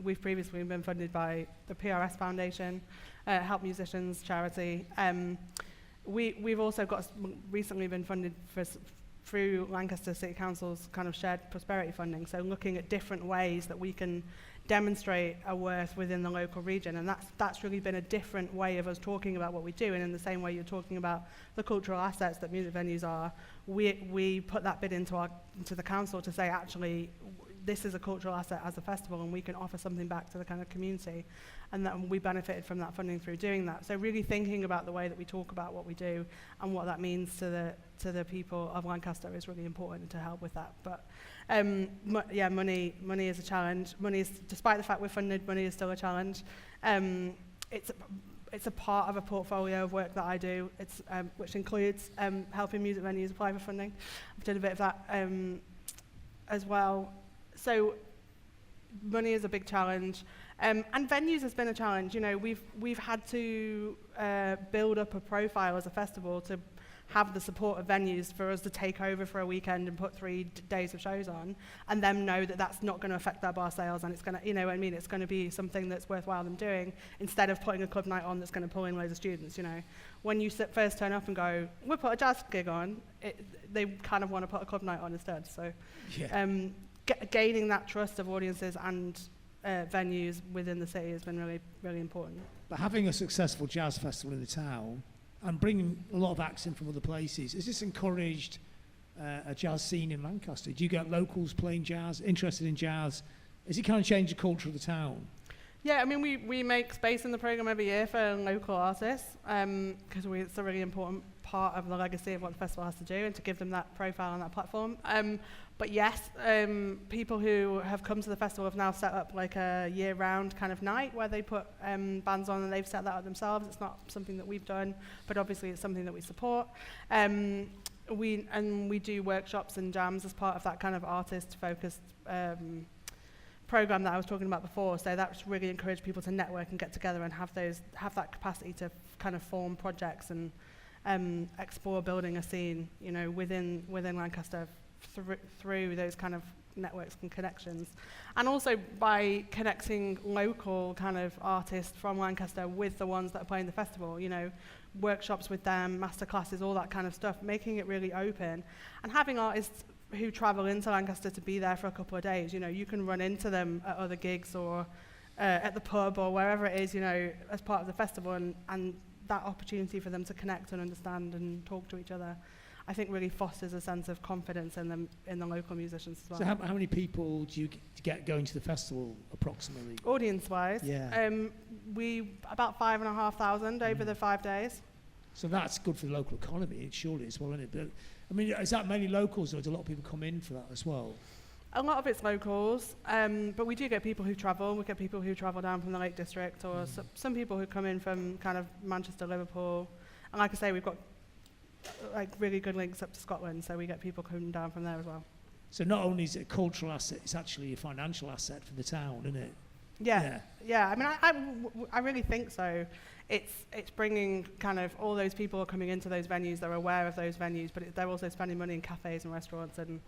We've previously been funded by the PRS Foundation, Help Musicians charity. We've also recently been funded through Lancaster City Council's kind of shared prosperity funding. So looking at different ways that we can demonstrate our worth within the local region, and that's really been a different way of us talking about what we do. And in the same way you're talking about the cultural assets that music venues are, we put that bit into the council to say, actually, this is a cultural asset as a festival, and we can offer something back to the kind of community, and that we benefited from that funding through doing that. So really thinking about the way that we talk about what we do and what that means to the people of Lancaster is really important to help with that. But yeah, money is a challenge. Despite the fact we're funded, money is still a challenge. It's a part of a portfolio of work that I do, which includes helping music venues apply for funding. I've done a bit of that as well. So money is a big challenge, and venues has been a challenge. You know, we've had to build up a profile as a festival to have the support of venues for us to take over for a weekend and put 3 days of shows on, and them know that that's not going to affect their bar sales, and it's going to, you know what I mean, it's going to be something that's worthwhile them doing, instead of putting a club night on that's going to pull in loads of students. You know, when you first turn up and go, we'll put a jazz gig on, they kind of want to put a club night on instead. So yeah. Gaining that trust of audiences and venues within the city has been really, really important. But having a successful jazz festival in the town and bringing a lot of acts in from other places, has this encouraged a jazz scene in Lancaster? Do you get locals playing jazz, interested in jazz? Has it kind of changed the culture of the town? Yeah, I mean, we make space in the programme every year for local artists, because it's a really important part of the legacy of what the festival has to do, and to give them that profile and that platform. But yes, people who have come to the festival have now set up like a year-round kind of night where they put bands on, and they've set that up themselves. It's not something that we've done, but obviously it's something that we support. We do workshops and jams as part of that kind of artist-focused program that I was talking about before. So that's really encouraged people to network and get together and have that capacity to kind of form projects and explore building a scene, you know, within Lancaster through those kind of networks and connections. And also by connecting local kind of artists from Lancaster with the ones that are playing the festival, you know, workshops with them, master classes, all that kind of stuff, making it really open, and having artists who travel into Lancaster to be there for a couple of days. You know, you can run into them at other gigs or at the pub or wherever it is, you know, as part of the festival, and that opportunity for them to connect and understand and talk to each other, I think really fosters a sense of confidence in the local musicians as well. So how many people do you get going to the festival approximately? Audience-wise? Yeah. We about 5,500 over the 5 days. So that's good for the local economy, surely as well, isn't it? But I mean, is that mainly locals, or does a lot of people come in for that as well? A lot of it's locals, but we do get people who travel. We get people who travel down from the Lake District, or some people who come in from kind of Manchester, Liverpool. And like I say, we've got like really good links up to Scotland, so we get people coming down from there as well. So not only is it a cultural asset, it's actually a financial asset for the town, isn't it? Yeah. I mean, I really think so. It's bringing kind of all those people are coming into those venues. They're aware of those venues, but they're also spending money in cafes and restaurants and,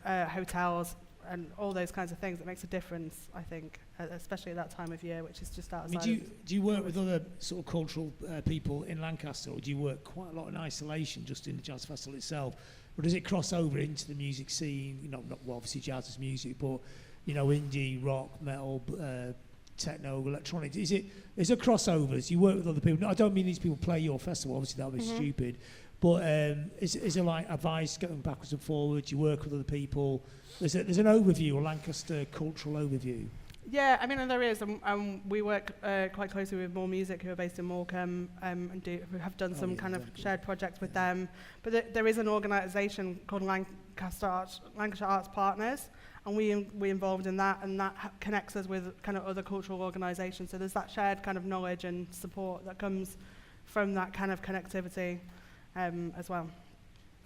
hotels and all those kinds of things. It makes a difference, I think, especially at that time of year, which is just outside. I mean, do you work with other sort of cultural people in Lancaster, or do you work quite a lot in isolation just in the jazz festival itself? Or does it cross over into the music scene? Obviously jazz is music, but indie, rock, metal, techno, electronic. Is there crossovers? You work with other people. No, I don't mean these people play your festival. Obviously that would be stupid. But is there like advice going backwards and forwards? You work with other people. There's an overview, a Lancaster cultural overview. Yeah, I mean, there is. We work quite closely with More Music, who are based in Morecambe, and we have done some kind of shared projects with them. But there is an organisation called Lancaster Arts Partners, and we involved in that, and that connects us with kind of other cultural organisations. So there's that shared kind of knowledge and support that comes from that kind of connectivity as well.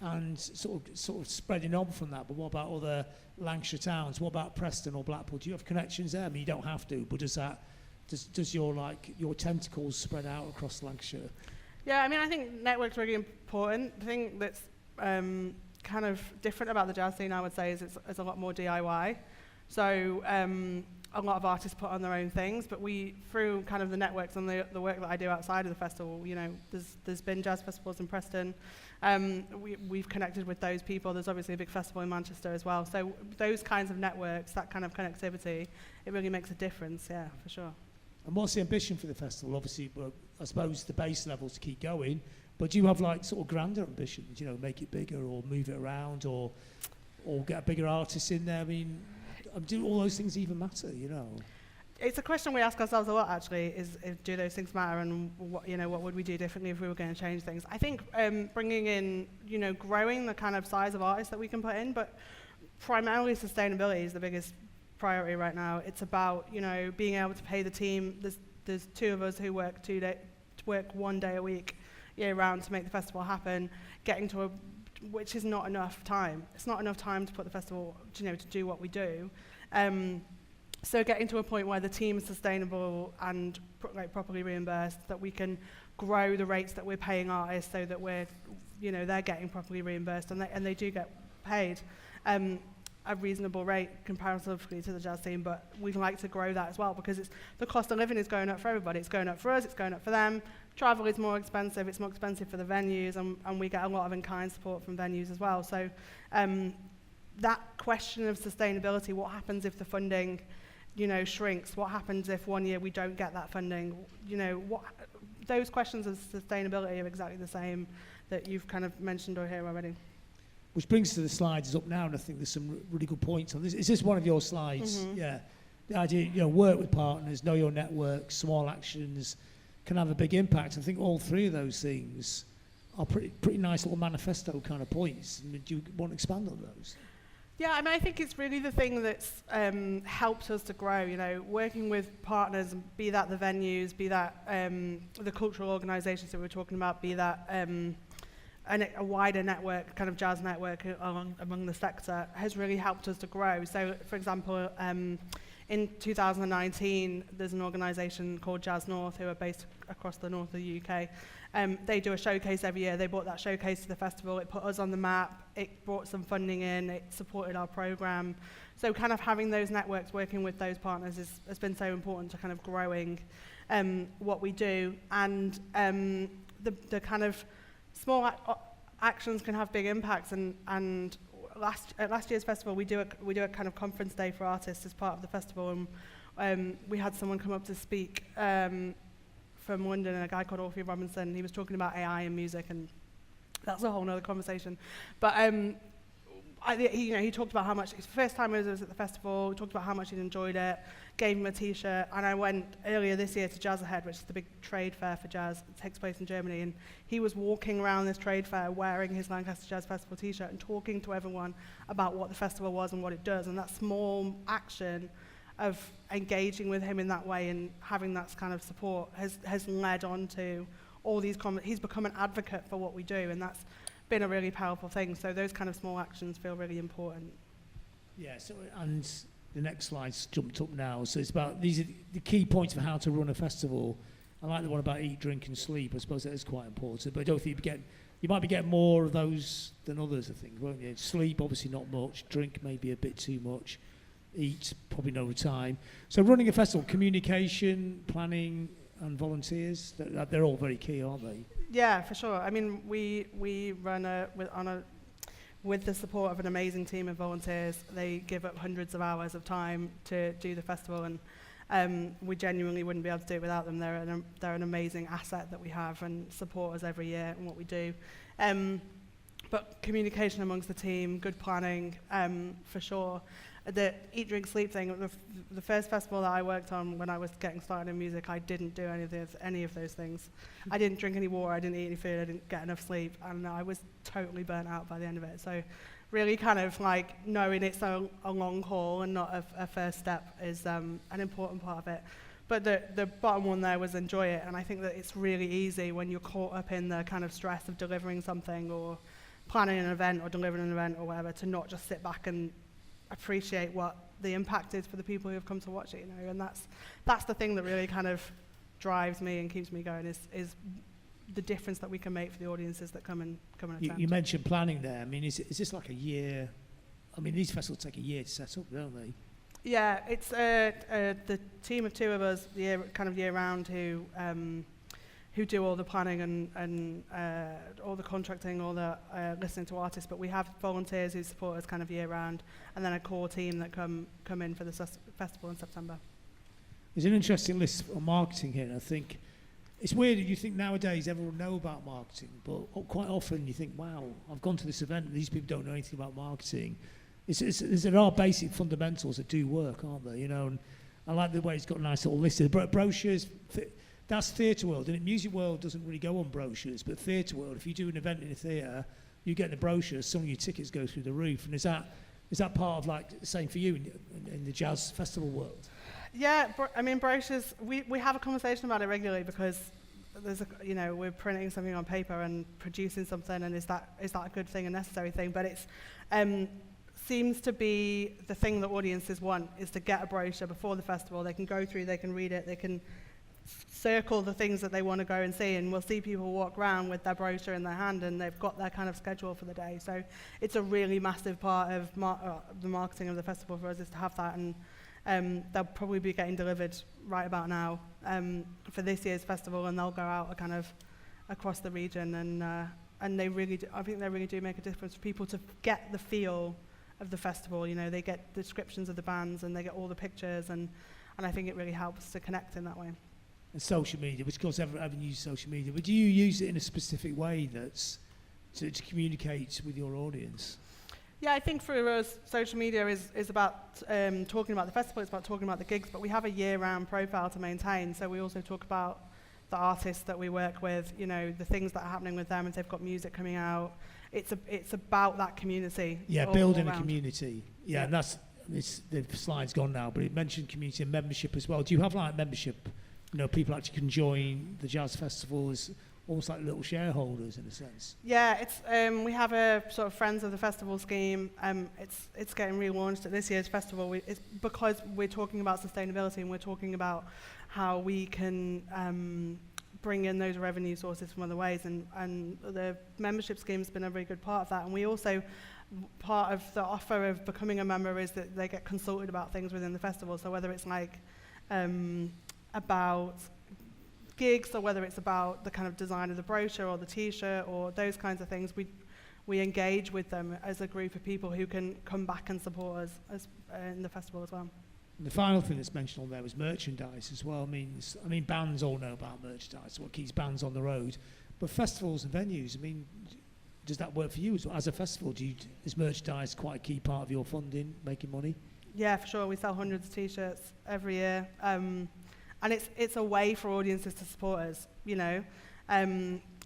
And sort of spreading on from that, but what about other Lancashire towns? What about Preston or Blackpool? Do you have connections there? I mean, you don't have to, but does your tentacles spread out across Lancashire? Yeah, I mean, I think network's really important. The thing that's kind of different about the jazz scene, I would say, is it's a lot more DIY. So a lot of artists put on their own things, but we, through kind of the networks and the work that I do outside of the festival, there's been jazz festivals in Preston. We've connected with those people. There's obviously a big festival in Manchester as well. So those kinds of networks, that kind of connectivity, it really makes a difference, yeah, for sure. And what's the ambition for the festival? Obviously, I suppose the base levels to keep going, but do you have like sort of grander ambitions, make it bigger or move it around or get a bigger artist in there? I mean, do all those things even matter, It's a question we ask ourselves a lot, actually, is do those things matter, and what would we do differently if we were going to change things? I think bringing in, growing the kind of size of artists that we can put in, but primarily sustainability is the biggest priority right now. It's about, being able to pay the team. There's two of us who work 1 day a week, year round, to make the festival happen, which is not enough time. It's not enough time to put the festival, to do what we do. So getting to a point where the team is sustainable and properly reimbursed, that we can grow the rates that we're paying artists so that they're getting properly reimbursed and they do get paid a reasonable rate comparatively to the jazz scene, but we'd like to grow that as well because the cost of living is going up for everybody. It's going up for us, it's going up for them. Travel is more expensive, it's more expensive for the venues, and we get a lot of in-kind support from venues as well. So that question of sustainability, what happens if the funding shrinks? What happens if 1 year we don't get that funding? Those questions of sustainability are exactly the same that you've kind of mentioned or here already. Which brings to the slides up now, and I think there's some really good points on this. Is this one of your slides? Mm-hmm. Yeah. The idea, work with partners, know your network, small actions can have a big impact. I think all three of those things are pretty nice little manifesto kind of points. Do you want to expand on those? Yeah, I mean, I think it's really the thing that's helped us to grow, working with partners, be that the venues, be that the cultural organisations that we're talking about, be that a wider network, kind of jazz network among the sector, has really helped us to grow. So, for example, in 2019, there's an organisation called Jazz North who are based across the north of the UK. They do a showcase every year. They brought that showcase to the festival. It put us on the map. It brought some funding in. It supported our programme. So kind of having those networks, working with those partners has been so important to kind of growing what we do. And the kind of small actions can have big impacts. And at last year's festival, we do a kind of conference day for artists as part of the festival. And we had someone come up to speak from London, and a guy called Orpheus Robinson. He was talking about AI in music, and that's a whole nother conversation. But he talked about how much, his first time he was at the festival, talked about how much he'd enjoyed it, gave him a t-shirt, and I went earlier this year to Jazz Ahead, which is the big trade fair for jazz. It takes place in Germany, and he was walking around this trade fair wearing his Lancaster Jazz Festival t-shirt and talking to everyone about what the festival was and what it does, and that small action of engaging with him in that way and having that kind of support has led on to all these he's become an advocate for what we do, and that's been a really powerful thing. So those kind of small actions feel really important. Yeah, so, and the next slide's jumped up now. So it's about, these are the key points of how to run a festival. I like the one about eat, drink and sleep. I suppose that is quite important. But I don't think you might be getting more of those than others, I think, won't you? Sleep, obviously not much. Drink, maybe a bit too much. Eat, probably no time. So running a festival, communication, planning and volunteers, they're all very key, aren't they? Yeah, for sure. I mean, we run with the support of an amazing team of volunteers. They give up hundreds of hours of time to do the festival, and we genuinely wouldn't be able to do it without them. They're an amazing asset that we have and support us every year in what we do. But communication amongst the team, good planning, for sure. The eat, drink, sleep thing, the first festival that I worked on when I was getting started in music, I didn't do any of those things. I didn't drink any water, I didn't eat any food, I didn't get enough sleep, and I was totally burnt out by the end of it. So really kind of like knowing it's a long haul and not a first step is an important part of it. But the bottom one there was enjoy it, and I think that it's really easy when you're caught up in the kind of stress of delivering something or planning an event or delivering an event or whatever, to not just sit back and appreciate what the impact is for the people who have come to watch it, you know. And that's the thing that really kind of drives me and keeps me going, is the difference that we can make for the audiences that come and attend. You mentioned planning there. I mean, is this like a year? I mean, these festivals take a year to set up, don't they? Yeah, it's the team of two of us, year round, who do all the planning and all the contracting, all the listening to artists. But we have volunteers who support us kind of year round, and then a core team that come in for the festival in September. There's an interesting list on marketing here. I think it's weird that you think nowadays everyone know about marketing, but quite often you think, wow, I've gone to this event and these people don't know anything about marketing. There are basic fundamentals that do work, aren't there? You know, and I like the way it's got a nice little list. Brochures. That's theatre world, and music world doesn't really go on brochures, but theatre world, if you do an event in a theatre, you get the brochures, some of your tickets go through the roof. And is that part of, like, the same for you in the jazz festival world? Yeah, I mean, brochures, we have a conversation about it regularly, because there's we're printing something on paper and producing something, and is that a good thing, a necessary thing? But it's seems to be the thing that audiences want, is to get a brochure before the festival. They can go through, they can read it, they can circle the things that they want to go and see, and we'll see people walk around with their brochure in their hand and they've got their kind of schedule for the day. So it's a really massive part of the marketing of the festival for us, is to have that, and they'll probably be getting delivered right about now for this year's festival, and they'll go out kind of across the region, and they really do, I think they really do make a difference for people to get the feel of the festival. You know, they get descriptions of the bands and they get all the pictures, and I think it really helps to connect in that way. And social media, which of course everyone uses social media, but do you use it in a specific way that's to communicate with your audience? Yeah, I think for us, social media is about talking about the festival, it's about talking about the gigs, but we have a year-round profile to maintain, so we also talk about the artists that we work with, you know, the things that are happening with them, if they've got music coming out. It's about that community. Yeah, building a community. Yeah, and the slide's gone now, but it mentioned community and membership as well. Do you have like membership? You know, people actually can join the jazz festival as almost like little shareholders in a sense. Yeah, it's we have a sort of Friends of the Festival scheme. It's getting relaunched at this year's festival. It's because we're talking about sustainability, and we're talking about how we can bring in those revenue sources from other ways, and the membership scheme has been a very good part of that. And we also, part of the offer of becoming a member is that they get consulted about things within the festival. So whether it's like about gigs, or whether it's about the kind of design of the brochure or the t-shirt or those kinds of things, we engage with them as a group of people who can come back and support us in the festival as well. And the final thing that's mentioned on there was merchandise as well. I mean, bands all know about merchandise, what keeps bands on the road, but festivals and venues, I mean, does that work for you as a festival? Is merchandise quite a key part of your funding, making money? Yeah, for sure. We sell hundreds of t-shirts every year. And it's a way for audiences to support us, you know.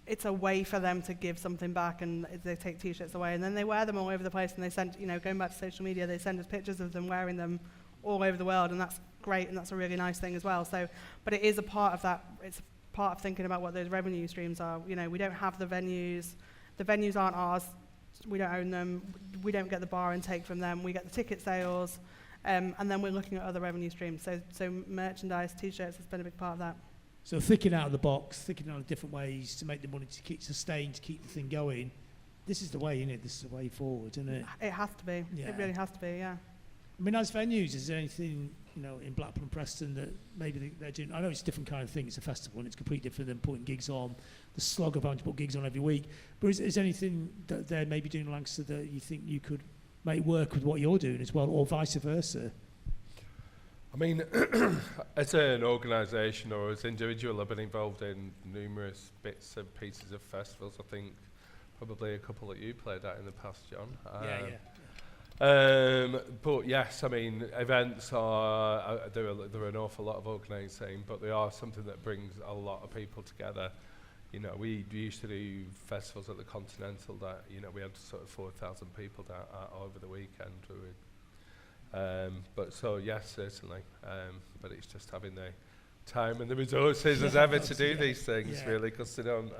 It's a way for them to give something back, and they take t-shirts away, and then they wear them all over the place, and they send, you know, going back to social media, they send us pictures of them wearing them all over the world, and that's great, and that's a really nice thing as well. So, but it is a part of that, it's part of thinking about what those revenue streams are. You know, we don't have the venues aren't ours, we don't own them, we don't get the bar intake from them, we get the ticket sales, and then we're looking at other revenue streams. So merchandise, t-shirts has been a big part of that. So thinking out of the box, thinking out of different ways to make the money to keep sustained, to keep the thing going. This is the way, isn't it? This is the way forward, isn't it? It has to be. Yeah. It really has to be, yeah. I mean, as venues, is there anything, you know, in Blackpool and Preston that maybe they're doing? I know it's a different kind of thing. It's a festival and it's completely different than putting gigs on, the slog of having to put gigs on every week. But is there anything that they're maybe doing in Lancaster that you think you could make work with what you're doing as well, or vice versa? I mean, as an organisation or as an individual, I've been involved in numerous bits and pieces of festivals. I think probably a couple that you played at in the past, John. But yes, I mean, events are, there are an awful lot of organising, but they are something that brings a lot of people together. You know, we used to do festivals at the Continental that, you know, we had sort of 4,000 people down over the weekend. But so yes, certainly. But it's just having the time and the resources as ever to do these things, really, because they don't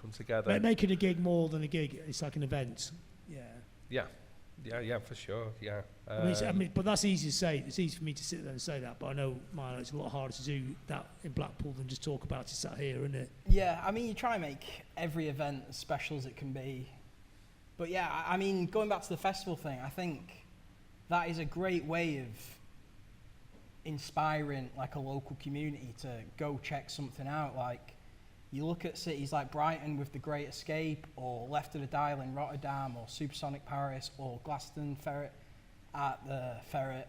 come together. Making a gig more than a gig, it's like an event. Yeah, for sure. Yeah. I mean, but that's easy to say. It's easy for me to sit there and say that, but I know, Milo, it's a lot harder to do that in Blackpool than just talk about it sat here, isn't it? Yeah, I mean, you try and make every event as special as it can be. But yeah, I mean, going back to the festival thing, I think that is a great way of inspiring like a local community to go check something out. Like, you look at cities like Brighton with the Great Escape, or Left of the Dial in Rotterdam, or Supersonic Paris, or Glaston Ferret at the Ferret.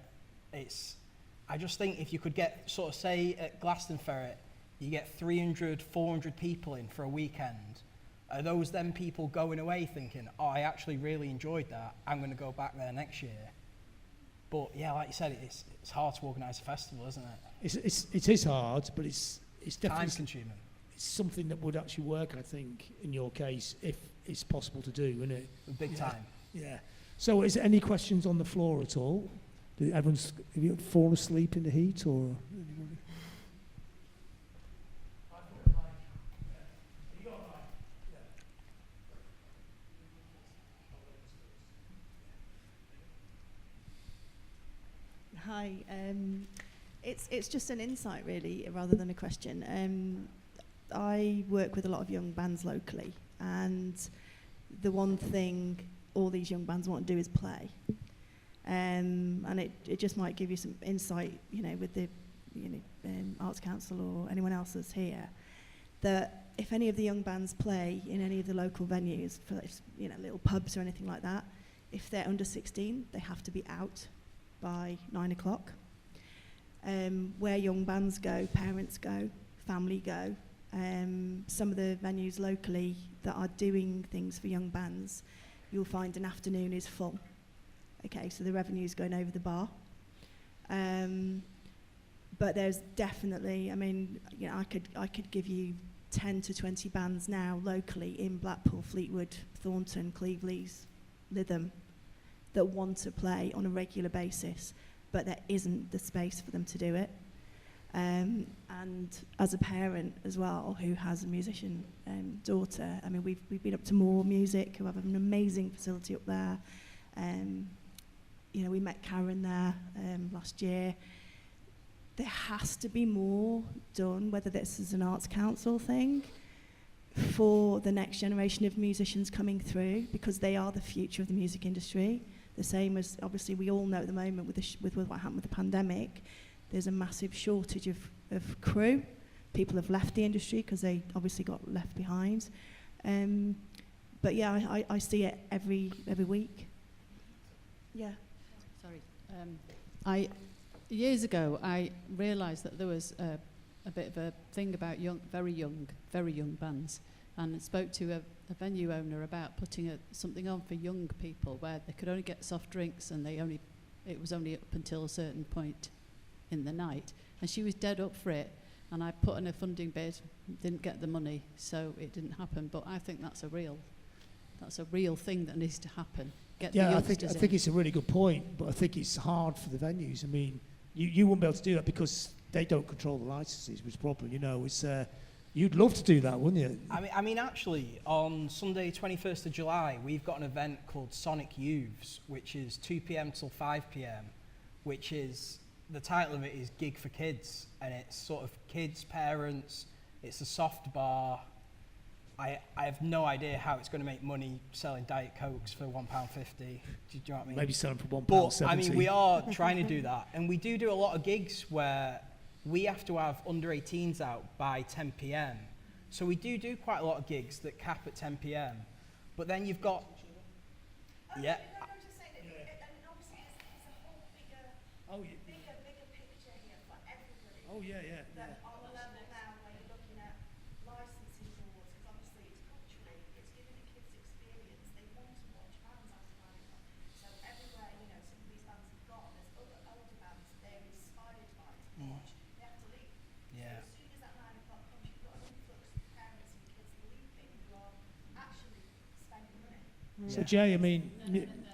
I just think if you could get, sort of say at Glaston Ferret, you get 300, 400 people in for a weekend. Are those then people going away thinking, oh, I actually really enjoyed that, I'm going to go back there next year? But yeah, like you said, it's hard to organise a festival, isn't it? It is hard, but it's definitely time consuming. It's something that would actually work, I think, in your case, if it's possible to do, isn't it? Big time. Yeah. So, is there any questions on the floor at all? Have you fallen asleep in the heat, or? Hi, it's just an insight really, rather than a question. I work with a lot of young bands locally, and the one thing all these young bands want to do is play. And it just might give you some insight, you know, with the Arts Council or anyone else that's here, that if any of the young bands play in any of the local venues, for little pubs or anything like that, if they're under 16, they have to be out by 9 o'clock. Where young bands go, parents go, family go. Some of the venues locally that are doing things for young bands, you'll find an afternoon is full. Okay, so the revenue's going over the bar. But there's definitely, I mean, you know, I could give you 10 to 20 bands now locally in Blackpool, Fleetwood, Thornton, Cleveland's, Lytham, that want to play on a regular basis, but there isn't the space for them to do it. And as a parent as well, who has a musician daughter, I mean, we've been up to More Music, who have an amazing facility up there. You know, we met Karen there last year. There has to be more done, whether this is an Arts Council thing, for the next generation of musicians coming through, because they are the future of the music industry. The same as, obviously, we all know at the moment with what happened with the pandemic, there's a massive shortage of crew. People have left the industry because they obviously got left behind. But yeah, I see it every week. Yeah. Sorry. Years ago, I realised that there was a bit of a thing about very young bands, and I spoke to a venue owner about putting something on for young people where they could only get soft drinks, and it was only up until a certain point in the night, and she was dead up for it, and I put in a funding bid, didn't get the money, so it didn't happen. But I think that's a real thing that needs to happen. I think it's a really good point, but I think it's hard for the venues. I mean, you won't be able to do that because they don't control the licenses, which is a problem. You know, it's You'd love to do that, wouldn't you? I mean, actually, on Sunday, 21st of July, we've got an event called Sonic Youths, which is 2 p.m. till 5 p.m., which is, the title of it is Gig for Kids, and it's sort of kids, parents, it's a soft bar. I have no idea how it's going to make money selling Diet Cokes for £1.50. Do you know what I mean? Maybe selling for £1.70. But, I mean, we are trying to do that, and we do a lot of gigs where we have to have under 18s out by 10 p.m. So we do quite a lot of gigs that cap at 10 p.m. But then you've got, yeah. Oh, yeah. Bigger picture here for everybody. Oh, yeah, yeah. That on a level now where you're looking at licensing laws, because obviously it's culturally, it's giving the kids experience. They want to watch bands after bands. So everywhere, you know, some of these bands have gone, there's other older bands they're inspired by to watch. They have to leave. Yeah. So as soon as that 9 o'clock comes, you've got an influx of parents and kids leaving who are actually spending money. So, Jay, I mean,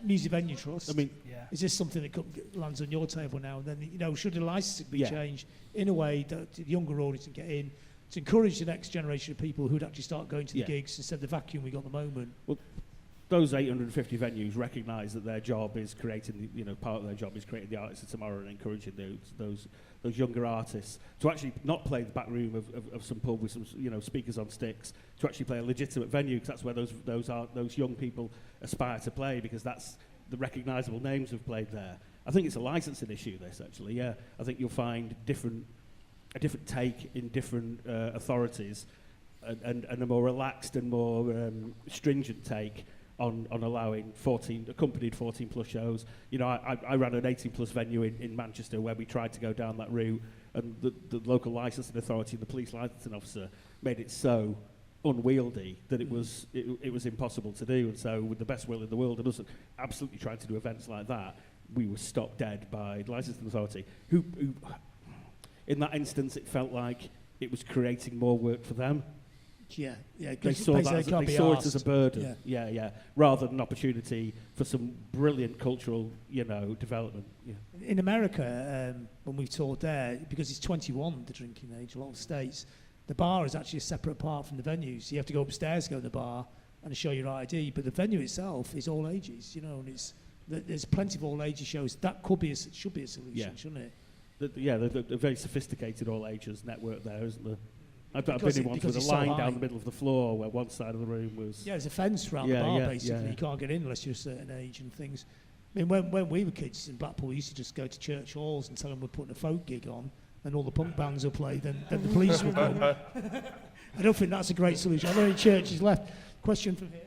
Music Venue Trust. I mean, is this something that lands on your table now? Then, you know, should the licensing be changed in a way that the younger audience can get in to encourage the next generation of people who'd actually start going to the gigs instead of the vacuum we got at the moment? Well, those 850 venues recognise that their job is creating, you know, part of their job is creating the artists of tomorrow and encouraging those younger artists to actually not play the back room of some pub with some, you know, speakers on sticks, to actually play a legitimate venue, because that's where those young people aspire to play, because that's the recognisable names who've played there. I think it's a licensing issue, this, actually, yeah. I think you'll find a different take in different authorities, and a more relaxed and more stringent take on allowing accompanied 14 plus shows. You know, I ran an 18 plus venue in Manchester where we tried to go down that route, and the local licensing authority and the police licensing officer made it so unwieldy that it was impossible to do. And so, with the best will in the world, and us absolutely trying to do events like that, we were stopped dead by the licensing authority, who in that instance, it felt like it was creating more work for them. Yeah. They saw it as a burden. Yeah. Rather than an opportunity for some brilliant cultural, you know, development. Yeah. In America, when we've toured there, because it's 21, the drinking age, a lot of states, the bar is actually a separate part from the venue. So you have to go upstairs, go to the bar, and show your ID. But the venue itself is all ages, you know, and there's plenty of all ages shows. That should be a solution, shouldn't it? The very sophisticated all ages network there, isn't there? I've been in one with a line down the middle of the floor where one side of the room was... Yeah, there's a fence around the bar, basically. Yeah. You can't get in unless you're a certain age and things. I mean, when we were kids in Blackpool, we used to just go to church halls and tell them we're putting a folk gig on, and all the punk bands will play, then the police will come. I don't think that's a great solution. Are there any churches left? Question from here.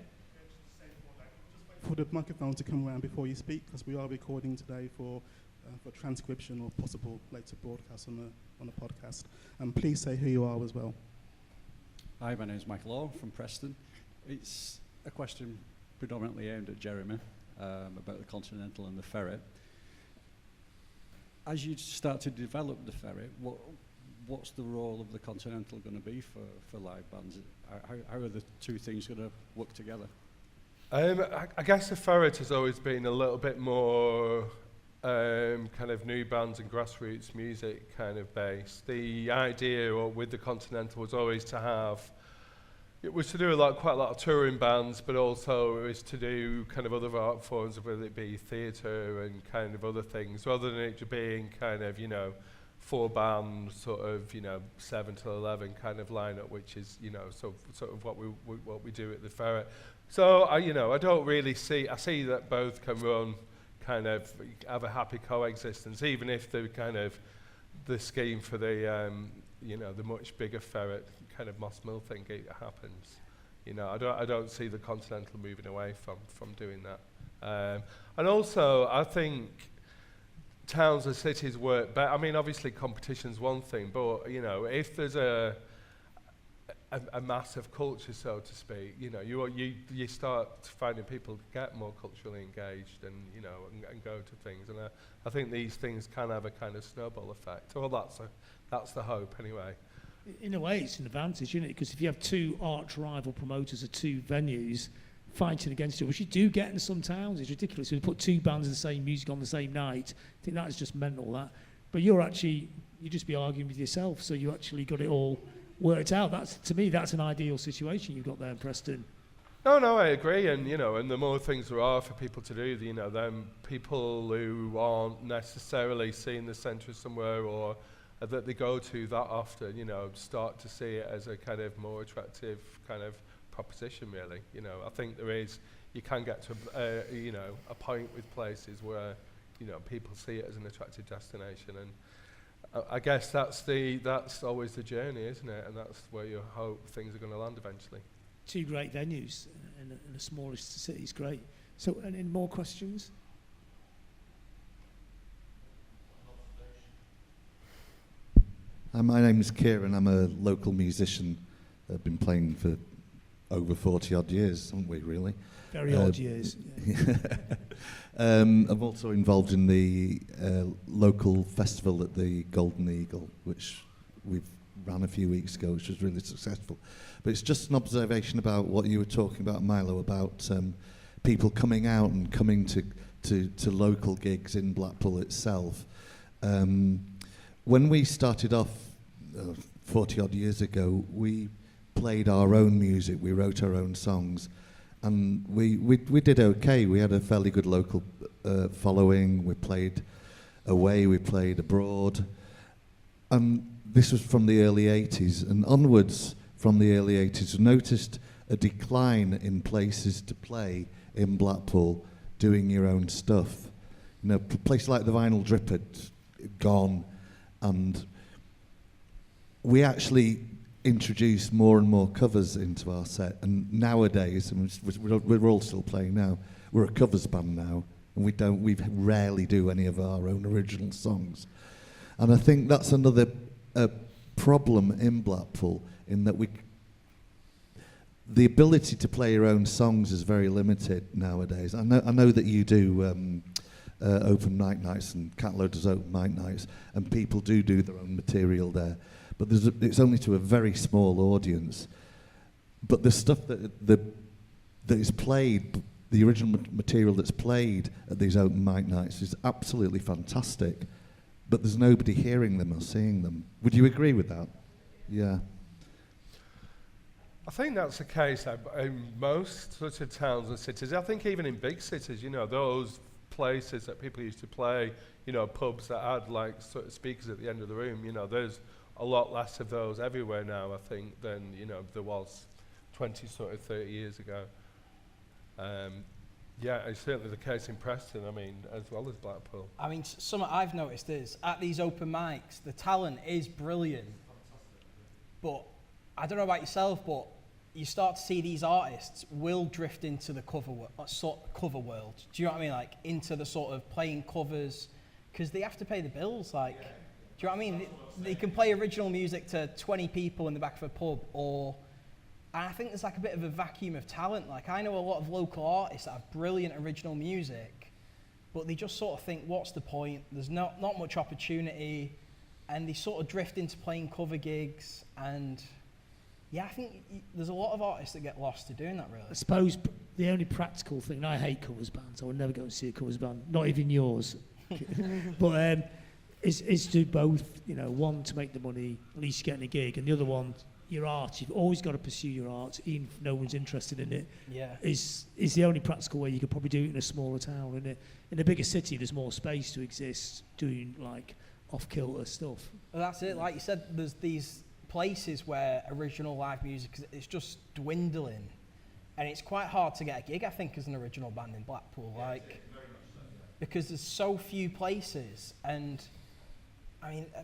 For the microphone to come around before you speak, because we are recording today for transcription or possible later broadcast on a podcast. And please say who you are as well. Hi, my name is Michael Orr from Preston. It's a question predominantly aimed at Jeremy about the Continental and the Ferret. As you start to develop the Ferret, what's the role of the Continental going to be for live bands? How are the two things going to work together? I guess the Ferret has always been a little bit more kind of new bands and grassroots music kind of based. The idea with the Continental was always to do quite a lot of touring bands, but also it was to do kind of other art forms, whether it be theatre and kind of other things, rather than it being kind of, you know, 4 bands, sort of, you know, 7 to 11 kind of lineup, which is, you know, sort of what we do at the Ferret. So I don't really see. I see that both can run, kind of have a happy coexistence, even if the kind of the scheme for the the much bigger Ferret kind of Moss Mill thing happens. You know, I don't see the Continental moving away from doing that. And also, I think towns and cities work better. I mean, obviously competition's one thing, but you know, if there's a massive culture, so to speak, you know, you start finding people get more culturally engaged and, you know, and go to things. And I think these things can have a kind of snowball effect. Well, that's the hope anyway. In a way, it's an advantage, isn't it? Because if you have 2 arch rival promoters of 2 venues fighting against each other, which you do get in some towns, it's ridiculous. So you put 2 bands of the same music on the same night, I think that is just mental, that. But you just be arguing with yourself, so you actually got it all worked out. That's, to me, that's an ideal situation you've got there in Preston. No, I agree, and and the more things there are for people to do, then people who aren't necessarily seeing the centre somewhere or that they go to that often, start to see it as a kind of more attractive kind of proposition, really. I think you can get to a point with places where people see it as an attractive destination, and I guess that's always the journey, isn't it? And that's where you hope things are going to land eventually. 2 great venues in the smallest cities, great. So, any more questions? My name is Kieran. I'm a local musician. I've been playing for over 40 odd years, haven't we, really? Very odd years. Yeah. I'm also involved in the local festival at the Golden Eagle, which we've ran a few weeks ago, which was really successful. But it's just an observation about what you were talking about, Milo, about people coming out and coming to local gigs in Blackpool itself. When we started off 40 odd years ago, we played our own music, we wrote our own songs, and we did okay. We had a fairly good local following. We played away, we played abroad, and this was from the early 80s, and onwards from the early 80s, we noticed a decline in places to play in Blackpool doing your own stuff. Places like the Vinyl Drip had gone, and we actually introduced more and more covers into our set, and nowadays, and we're all still playing now, we're a covers band now, and we rarely do any of our own original songs. And I think that's another problem in Blackpool, in that the ability to play your own songs is very limited nowadays. I know that you do open mic nights, and Catlow does open mic nights, and people do their own material there, but it's only to a very small audience. But the stuff that is played, the original material that's played at these open mic nights, is absolutely fantastic, but there's nobody hearing them or seeing them. Would you agree with that? Yeah. I think that's the case in most sort of towns and cities. I think even in big cities, those places that people used to play, pubs that had like sort of speakers at the end of the room, there's a lot less of those everywhere now, I think, than, there was 20, sort of 30 years ago. Yeah, it's certainly the case in Preston, as well as Blackpool. Something I've noticed is, at these open mics, the talent is brilliant. But, I don't know about yourself, but you start to see these artists will drift into the cover world. Do you know what I mean? Like, into the sort of playing covers, because they have to pay the bills, like... Yeah. Do you know what I mean? They can play original music to 20 people in the back of a pub, and I think there's like a bit of a vacuum of talent. Like, I know a lot of local artists that have brilliant original music, but they just sort of think, what's the point? There's not much opportunity, and they sort of drift into playing cover gigs, and yeah, I think there's a lot of artists that get lost to doing that, really. I suppose the only practical thing, and I hate covers bands, I would never go and see a covers band, not even yours, but is to both, one, to make the money, at least getting a gig, and the other one, your art. You've always got to pursue your art, even if no one's interested in it. Yeah. Is the only practical way you could probably do it in a smaller town. In a bigger city, there's more space to exist doing like off-kilter stuff. Well, that's it. Like you said, there's these places where original live music is just dwindling, and it's quite hard to get a gig, I think, as an original band in Blackpool. Yeah, like, very much so, yeah. Because there's so few places, and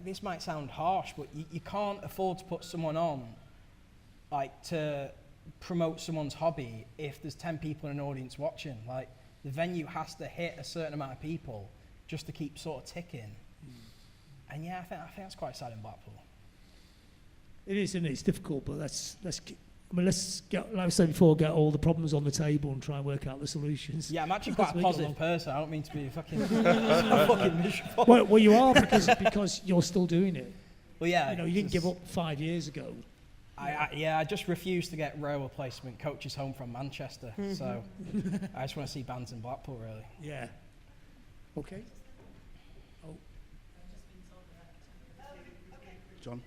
this might sound harsh, but you can't afford to put someone on, like, to promote someone's hobby if there's 10 people in an audience watching. Like, the venue has to hit a certain amount of people just to keep sort of ticking. And yeah, I think that's quite sad in Blackpool. It is, and it's difficult, but let's get, like I said before, get all the problems on the table and try and work out the solutions. Yeah, I'm actually quite a positive person. I don't mean to be fucking miserable. Well, you are, because you're still doing it. Well, yeah. You didn't give up 5 years ago. I just refused to get railway placement coaches home from Manchester. So I just want to see bands in Blackpool, really. Yeah. Okay. John?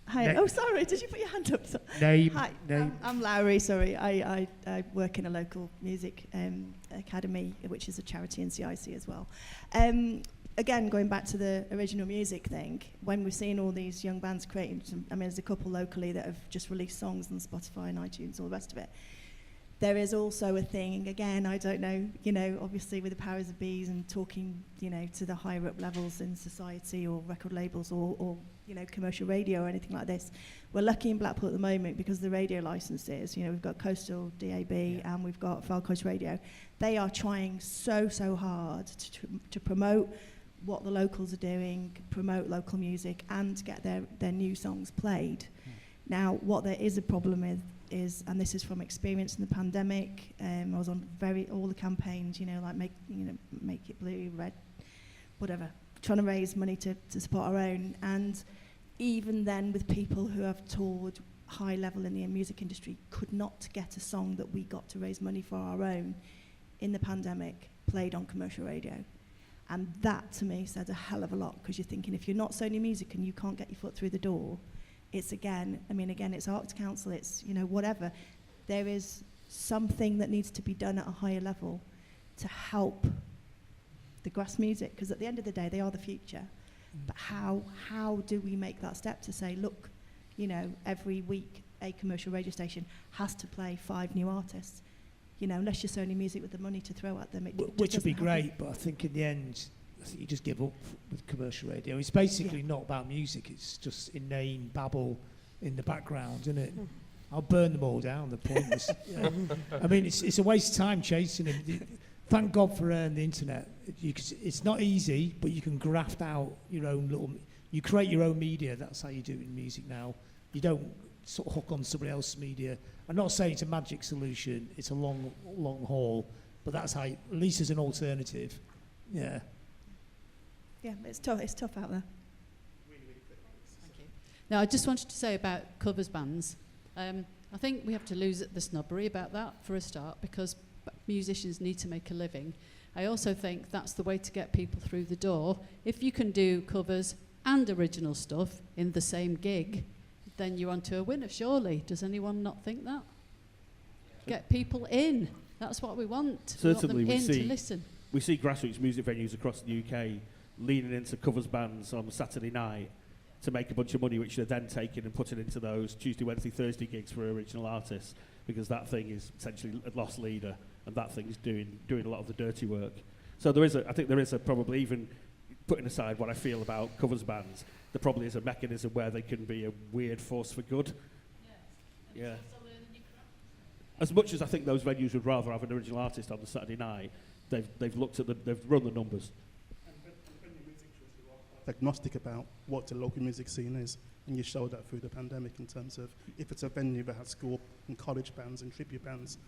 Hi. Ne- Oh, sorry. Did you put your hand up? Name. Hi. Name. I'm Lowry. Sorry. I work in a local music academy, which is a charity in CIC as well. Again, going back to the original music thing, when we're seeing all these young bands creating, there's a couple locally that have just released songs on Spotify and iTunes, all the rest of it. There is also a thing, again, I don't know, obviously with the powers of bees and talking, to the higher up levels in society or record labels or commercial radio or anything like this. We're lucky in Blackpool at the moment because the radio licenses, we've got Coastal, DAB, and we've got File Coast Radio. They are trying so hard to promote what the locals are doing, promote local music, and get their new songs played. Now, what there is a problem with is, and this is from experience in the pandemic, I was on all the campaigns, like Make It Blue, Red, whatever, trying to raise money to support our own. And even then, with people who have toured high level in the music industry, could not get a song that we got to raise money for our own in the pandemic played on commercial radio. And that, to me, said a hell of a lot, because you're thinking, if you're not Sony Music and you can't get your foot through the door, it's again, it's Arts Council, it's, whatever. There is something that needs to be done at a higher level to help the grass music, because at the end of the day, they are the future. But how do we make that step to say, look, every week a commercial radio station has to play 5 new artists? Unless you're Sony Music with the money to throw at them. Which would be great, but I think in the end, you just give up with commercial radio. It's basically not about music, it's just inane babble in the background, isn't it? I'll burn them all down, the pointless. It's a waste of time chasing them. Thank God for the internet. It's not easy, but you can graft out your own you create your own media, that's how you do it in music now. You don't sort of hook on somebody else's media. I'm not saying it's a magic solution, it's a long haul, but that's how, at least as an alternative. Yeah. Yeah, it's tough out there. Thank you. Now, I just wanted to say about covers bands. I think we have to lose the snobbery about that for a start, because musicians need to make a living. I also think that's the way to get people through the door. If you can do covers and original stuff in the same gig, then you're onto a winner, surely. Does anyone not think that? Get people in. That's what we want. Certainly, we want them in to listen. We see grassroots music venues across the UK leaning into covers bands on Saturday night to make a bunch of money, which they're then taking and putting into those Tuesday, Wednesday, Thursday gigs for original artists, because that thing is essentially a lost leader, and that thing's doing a lot of the dirty work. So I think there is a probably, even putting aside what I feel about covers bands, there probably is a mechanism where they can be a weird force for good. Yes. Yeah. As much as I think those venues would rather have an original artist on the Saturday night, they've looked at they've run the numbers. Agnostic about what the local music scene is, and you showed that through the pandemic in terms of if it's a venue that has school and college bands and tribute bands,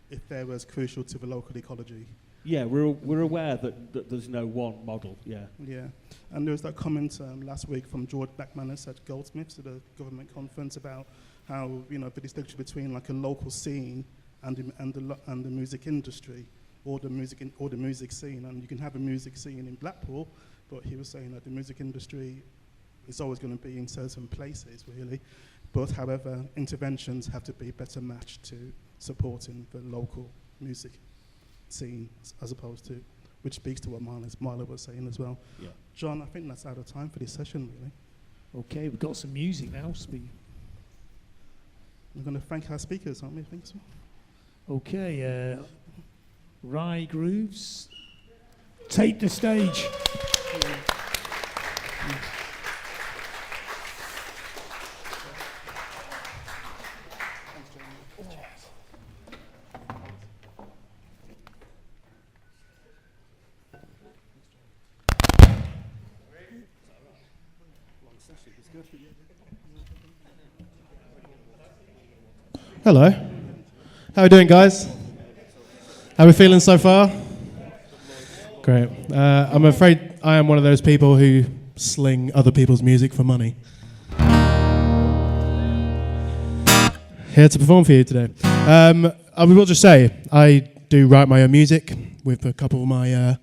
if they're as crucial to the local ecology. Yeah, we're aware that there's no one model. Yeah. Yeah, and there was that comment last week from George McManus at Goldsmiths at a government conference about how the distinction between like a local scene and the music industry, or the music scene, and you can have a music scene in Blackpool, but he was saying that the music industry is always going to be in certain places, really. But however, interventions have to be better matched to supporting the local music scene, as opposed to, which speaks to what Milo was saying as well. Yeah. John, I think that's out of time for this session, really. Okay, we've got some music now. We're going to thank our speakers, aren't we? I think so. Okay, Rhy Grooves, take the stage. Hello. How are we doing, guys? How are we feeling so far? Great. I'm afraid I am one of those people who sling other people's music for money. Here to perform for you today. I will just say, I do write my own music with a couple of my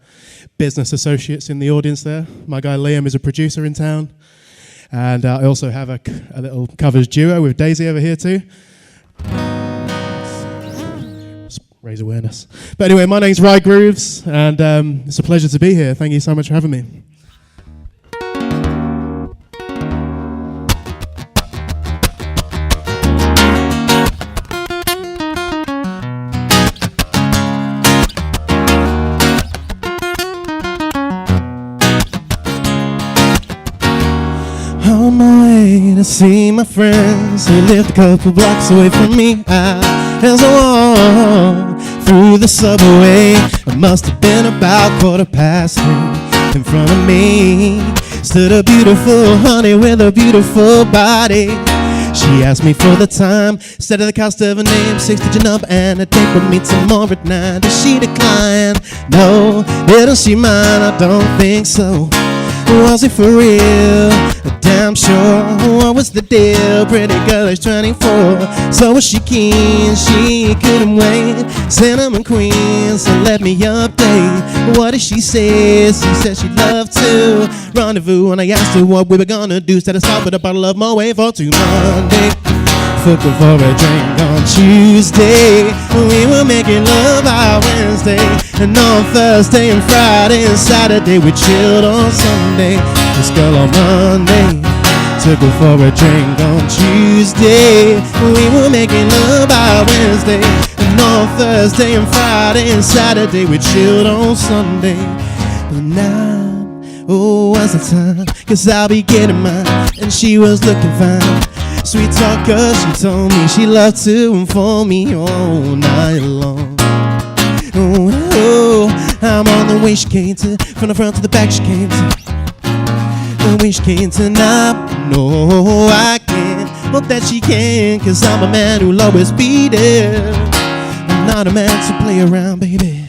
business associates in the audience there. My guy Liam is a producer in town. And I also have a little covers duo with Daisy over here too. Just raise awareness. But anyway, my name's Rhy Grooves, and it's a pleasure to be here. Thank you so much for having me. On my way to see my friends who lived a couple blocks away from me. As I walked through the subway, it must have been about 3:15. In front of me stood a beautiful honey with a beautiful body. She asked me for the time, said the cost of a name, 6-digit number, and a date with me tomorrow at 9. Did she decline? No. Didn't she mind? I don't think so. Was it for real? Damn sure. What was the deal? Pretty girl is 24. So was she keen? She couldn't wait. Cinnamon queen, so let me update. What did she say? She said she'd love to rendezvous. And I asked her what we were gonna do. Said I stop with a bottle of Moet for 2 Monday. Took her for a drink on Tuesday. We were making love by Wednesday. And on Thursday and Friday and Saturday we chilled on Sunday. This girl on Monday took her for a drink on Tuesday. We were making love by Wednesday. And on Thursday and Friday and Saturday we chilled on Sunday. But now, oh, what's the time? 'Cause I'll be getting mine. And she was looking fine. Sweet talker, she told me she loved to inform me all night long. Oh, I'm on the way she came to, from the front to the back she came to. The way she came tonight, no, I can't. Hope that she can, 'cause I'm a man who'll always be there. I'm not a man to play around, baby.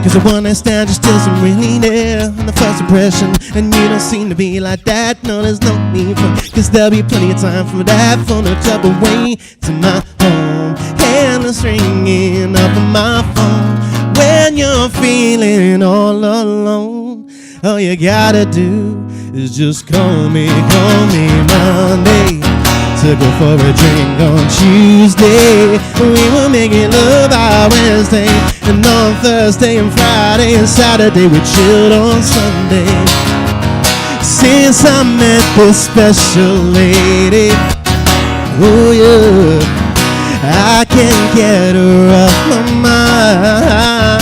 'Cause the one that stands just isn't really there on the first impression. And you don't seem to be like that. No, there's no need for, 'cause there'll be plenty of time for that phone to tap away to my home. And it's ringing up on my phone. When you're feeling all alone, all you gotta do is just call me Monday. Took her for a drink on Tuesday. We were making love by Wednesday. And on Thursday and Friday and Saturday we chilled on Sunday. Since I met this special lady, oh yeah, I can't get her off my mind.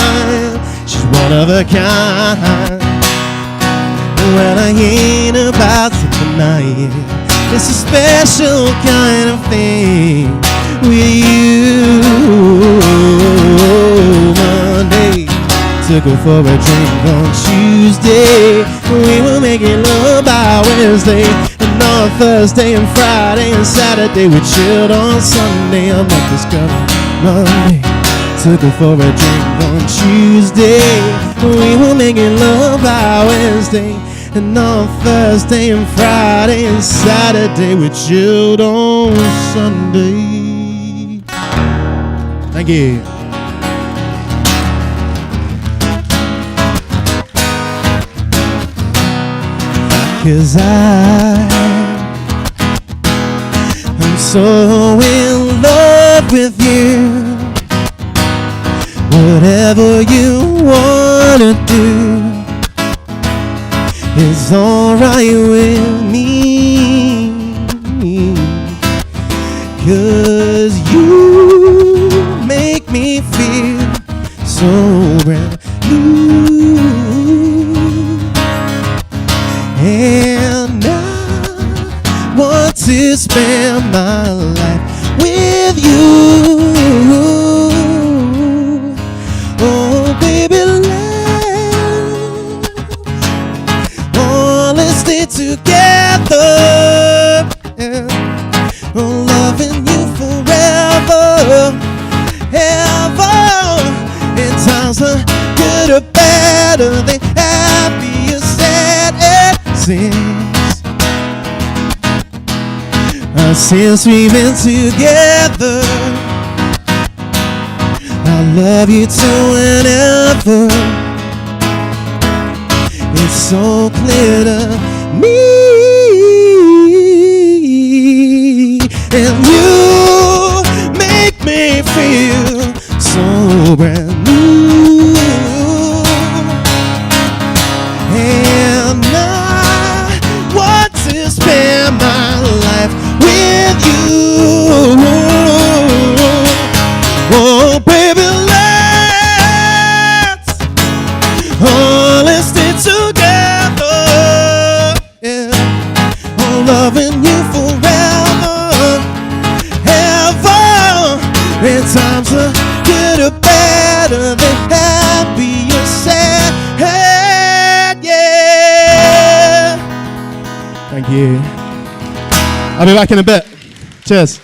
She's one of a kind. Well, I ain't about to deny it. It's a special kind of thing with you. Monday, took her for a drink on Tuesday. We were making love by Wednesday. And on Thursday and Friday and Saturday we chilled on Sunday. I met this girl Monday. Took her for a drink on Tuesday. We were making love by Wednesday. And on Thursday and Friday and Saturday we chilled on Sunday. Thank you. Cause I'm so in love with you. Whatever you wanna do, it's alright with me. 'Cause you make me feel so brand new. And I want to spend my life with you. Oh baby, let's stay together, yeah. Oh, loving you forever, ever. In times are good or bad, or they happy or sad, and since we've been together, I love you too whenever. It's so clear to me. you make me feel so brand new. And I want to spend my life with you. Oh, baby, let's only stay together. Yeah, I'm loving you forever, ever. In times are good or bad, or the happy or sad. Yeah. Thank you. I'll be back in a bit. Cheers.